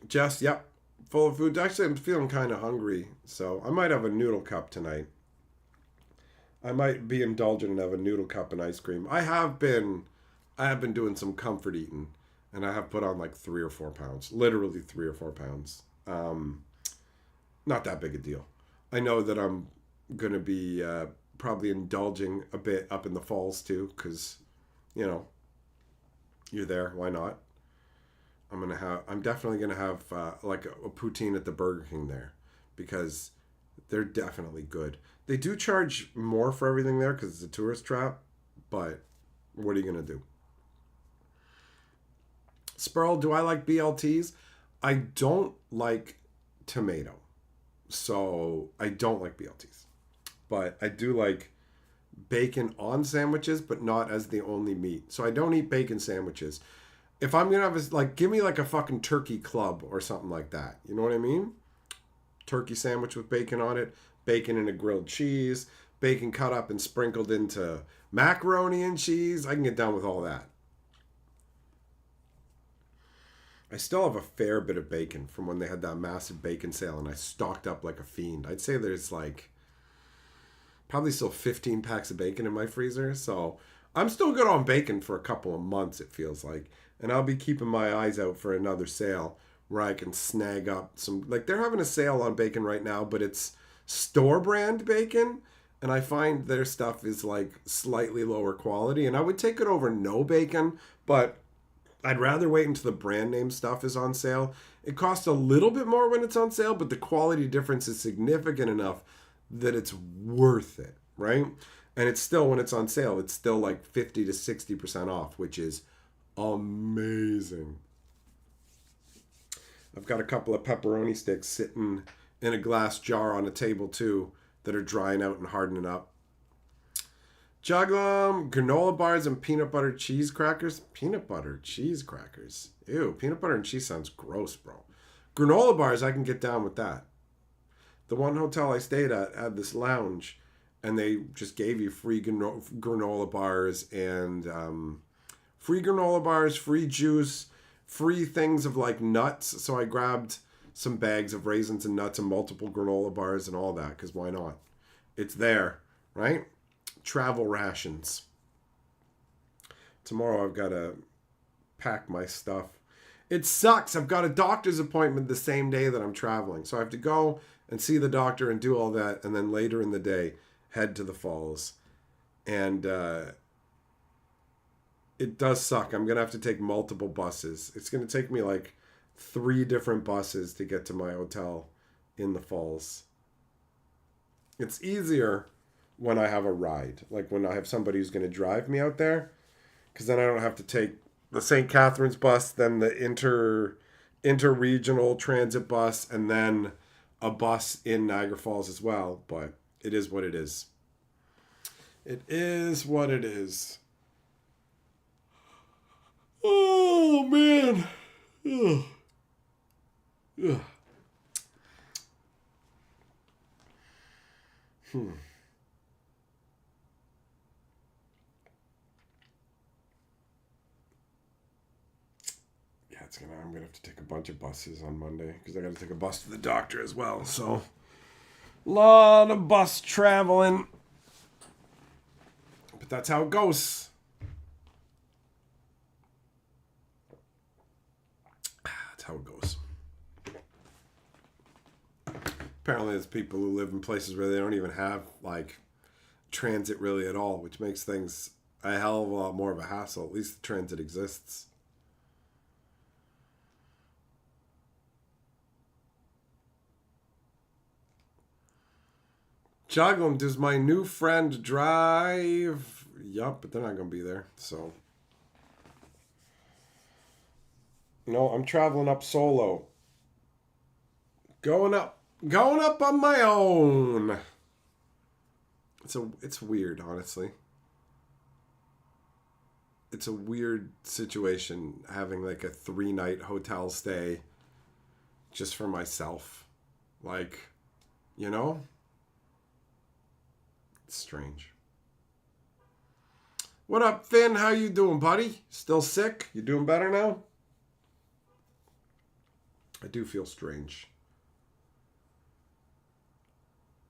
Just, yep. Full of food. Actually, I'm feeling kind of hungry, so I might have a noodle cup tonight. I might be indulgent and have a noodle cup and ice cream. I have been doing some comfort eating, and I have put on like 3 or 4 pounds. Literally 3 or 4 pounds. Not that big a deal. I know that I'm gonna be probably indulging a bit up in the falls too, because you're there. Why not? I'm definitely gonna have like a poutine at the Burger King there, because they're definitely good. They do charge more for everything there because it's a tourist trap, but what are you gonna do? Sperl, do I like BLTs? I don't like tomato, so I don't like BLTs. But I do like bacon on sandwiches, but not as the only meat. So I don't eat bacon sandwiches. If I'm gonna have give me like a fucking turkey club or something like that. You know what I mean? Turkey sandwich with bacon on it, bacon and a grilled cheese, bacon cut up and sprinkled into macaroni and cheese. I can get down with all that. I still have a fair bit of bacon from when they had that massive bacon sale and I stocked up like a fiend. I'd say there's like probably still 15 packs of bacon in my freezer. So I'm still good on bacon for a couple of months, it feels like. And I'll be keeping my eyes out for another sale where I can snag up some, like they're having a sale on bacon right now, but it's store brand bacon. And I find their stuff is like slightly lower quality. And I would take it over no bacon, but I'd rather wait until the brand name stuff is on sale. It costs a little bit more when it's on sale, but the quality difference is significant enough that it's worth it, right? And it's still, when it's on sale, it's still like 50 to 60% off, which is amazing. I've got a couple of pepperoni sticks sitting in a glass jar on a table too that are drying out and hardening up. Juglum, granola bars and peanut butter cheese crackers. Peanut butter cheese crackers. Ew, peanut butter and cheese sounds gross, bro. Granola bars, I can get down with that. The one hotel I stayed at had this lounge, and they just gave you free granola bars and free juice, free things of like nuts. So I grabbed some bags of raisins and nuts and multiple granola bars and all that, because why not? It's there, right? Travel rations. Tomorrow I've got to pack my stuff. It sucks. I've got a doctor's appointment the same day that I'm traveling. So I have to go and see the doctor and do all that. And then later in the day, head to the falls. And it does suck. I'm going to have to take multiple buses. It's going to take me like 3 different buses to get to my hotel in the falls. It's easier when I have a ride. Like when I have somebody who's going to drive me out there. Because then I don't have to take the St. Catharines bus, then the interregional transit bus, and then a bus in Niagara Falls as well. But it is what it is. It is what it is. Oh, man. Ugh. Ugh. I'm gonna have to take a bunch of buses on Monday because I got to take a bus to the doctor as well. So, a lot of bus traveling, but that's how it goes. That's how it goes. Apparently, there's people who live in places where they don't even have like transit really at all, which makes things a hell of a lot more of a hassle. At least the transit exists. Juggling, does my new friend drive? Yup, but they're not going to be there, so. No, I'm traveling up solo. Going up on my own. It's weird, honestly. It's a weird situation having like a 3-night hotel stay just for myself. Like, you know? Strange. What up, Finn? How you doing, buddy? Still sick? You doing better now? I do feel strange.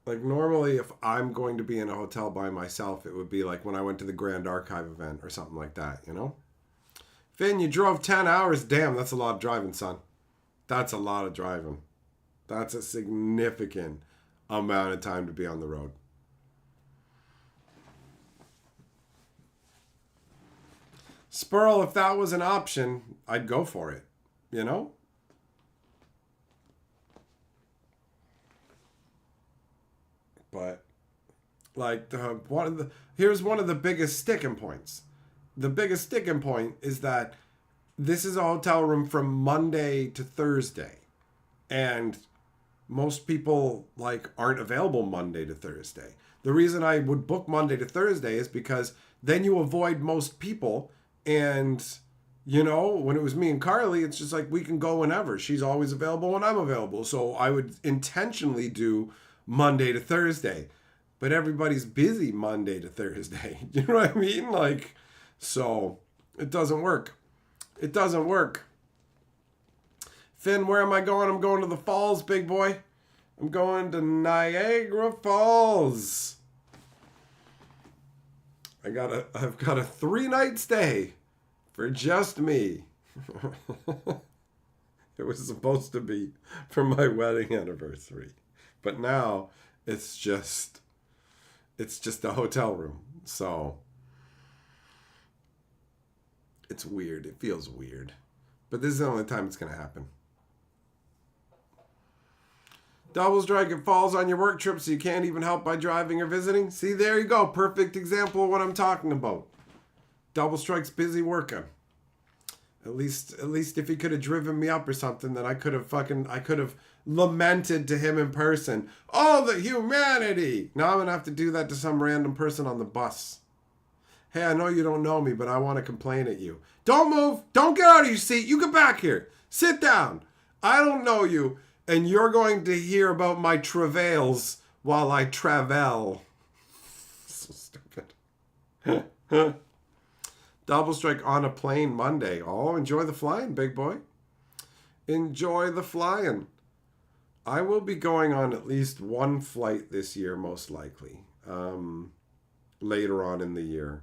Like normally if I'm going to be in a hotel by myself, it would be like when I went to the Grand Archive event or something like that, you know? Finn, you drove 10 hours. Damn, that's a lot of driving, son. That's a lot of driving. That's a significant amount of time to be on the road. Spurl, if that was an option, I'd go for it. You know? But like here's one of the biggest sticking points. The biggest sticking point is that this is a hotel room from Monday to Thursday. And most people like aren't available Monday to Thursday. The reason I would book Monday to Thursday is because then you avoid most people. And, you know, when it was me and Carly, it's just like we can go whenever. She's always available when I'm available. So I would intentionally do Monday to Thursday. But everybody's busy Monday to Thursday. You know what I mean? Like, so it doesn't work. It doesn't work. Finn, where am I going? I'm going to the falls, big boy. I'm going to Niagara Falls. I've got a 3-night stay for just me. It was supposed to be for my wedding anniversary. But now it's just a hotel room. So it's weird. It feels weird. But this is the only time it's going to happen. Double strike, it falls on your work trip so you can't even help by driving or visiting. See, there you go. Perfect example of what I'm talking about. Double strike's busy working. At least if he could have driven me up or something, then I could have lamented to him in person. Oh, the humanity! Now I'm going to have to do that to some random person on the bus. Hey, I know you don't know me, but I want to complain at you. Don't move. Don't get out of your seat. You get back here. Sit down. I don't know you. And you're going to hear about my travails while I travel. So stupid. Double strike on a plane Monday. Oh, enjoy the flying, big boy. Enjoy the flying. I will be going on at least one flight this year, most likely. Later on in the year,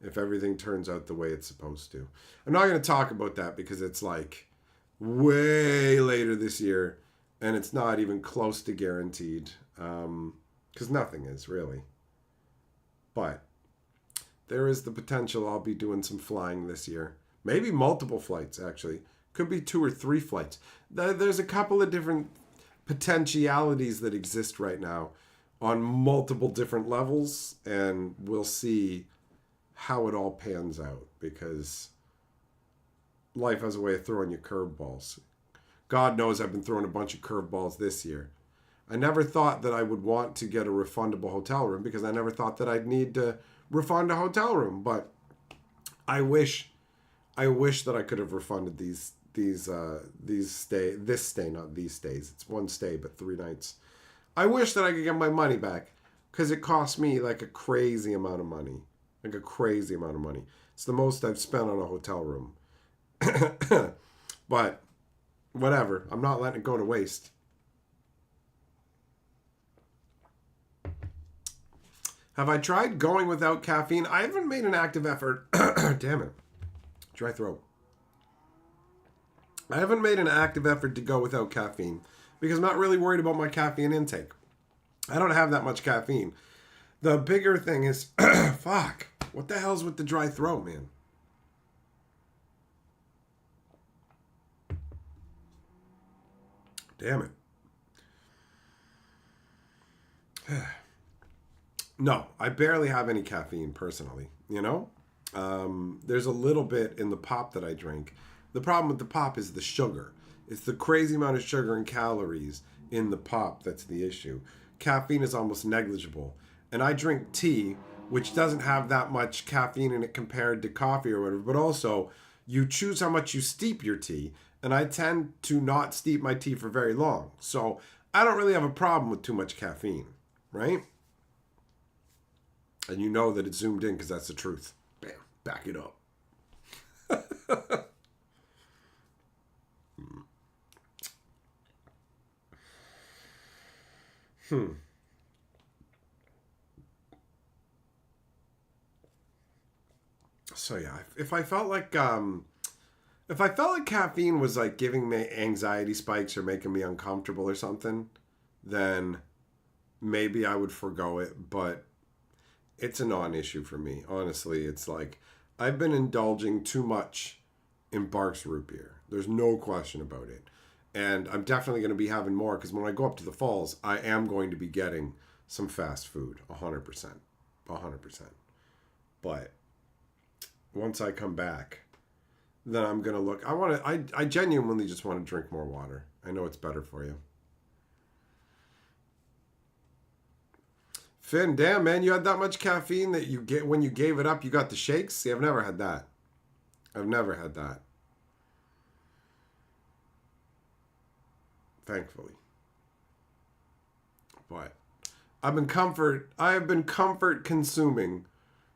if everything turns out the way it's supposed to. I'm not going to talk about that because it's like way later this year, and it's not even close to guaranteed. Because nothing is really. But there is the potential I'll be doing some flying this year. Maybe multiple flights, actually. Could be 2 or 3 flights. There's a couple of different potentialities that exist right now on multiple different levels, and we'll see how it all pans out because life has a way of throwing you curveballs. God knows I've been throwing a bunch of curveballs this year. I never thought that I would want to get a refundable hotel room because I never thought that I'd need to refund a hotel room. But I wish that I could have refunded this stay, not these stays. It's one stay, but 3 nights. I wish that I could get my money back because it cost me like a crazy amount of money. Like a crazy amount of money. It's the most I've spent on a hotel room. But whatever. I'm not letting it go to waste. Have I tried going without caffeine? I haven't made an active effort. Damn it. Dry throat. I haven't made an active effort to go without caffeine because I'm not really worried about my caffeine intake. I don't have that much caffeine. The bigger thing is, fuck, what the hell's with the dry throat, man? Damn it. No, I barely have any caffeine personally, you know? There's a little bit in the pop that I drink. The problem with the pop is the sugar. It's the crazy amount of sugar and calories in the pop that's the issue. Caffeine is almost negligible. And I drink tea, which doesn't have that much caffeine in it compared to coffee or whatever, but also you choose how much you steep your tea, and I tend to not steep my tea for very long. So I don't really have a problem with too much caffeine, right? And you know that it's zoomed in because that's the truth. Bam, back it up. So yeah, if I felt like caffeine was like giving me anxiety spikes or making me uncomfortable or something, then maybe I would forgo it, but it's a non-issue for me. Honestly, it's like I've been indulging too much in Barks root beer. There's no question about it. And I'm definitely going to be having more because when I go up to the falls, I am going to be getting some fast food, 100%. 100%. But once I come back, then I'm going to look. I genuinely just want to drink more water. I know it's better for you. Finn, damn, man, you had that much caffeine that you get when you gave it up, you got the shakes? See, I've never had that. I've never had that. Thankfully. But I have been comfort consuming,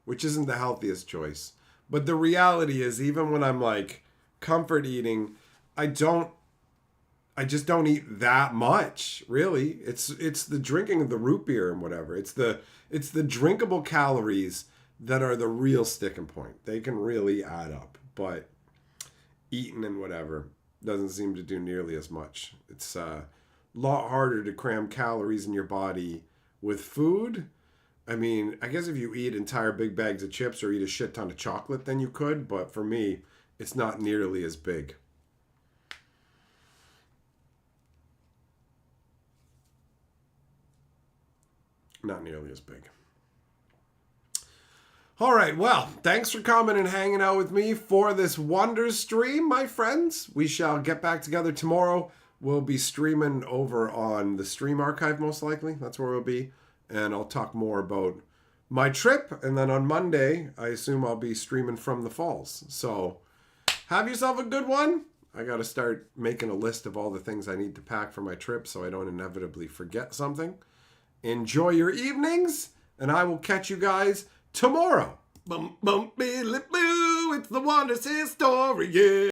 which isn't the healthiest choice. But the reality is, even when I'm like comfort eating, I just don't eat that much, really. It's the drinking of the root beer and whatever. It's the drinkable calories that are the real sticking point. They can really add up, but eating and whatever doesn't seem to do nearly as much. It's a lot harder to cram calories in your body with food. I mean, I guess if you eat entire big bags of chips or eat a shit ton of chocolate, then you could, but for me, it's not nearly as big. Not nearly as big. All right, well, thanks for coming and hanging out with me for this Wonder stream, my friends. We shall get back together tomorrow. We'll be streaming over on the Stream Archive, most likely. That's where we'll be. And I'll talk more about my trip. And then on Monday, I assume I'll be streaming from the falls. So have yourself a good one. I got to start making a list of all the things I need to pack for my trip so I don't inevitably forget something. Enjoy your evenings, and I will catch you guys tomorrow. Bum, bum, boo, it's the Wonder Sis story, yeah.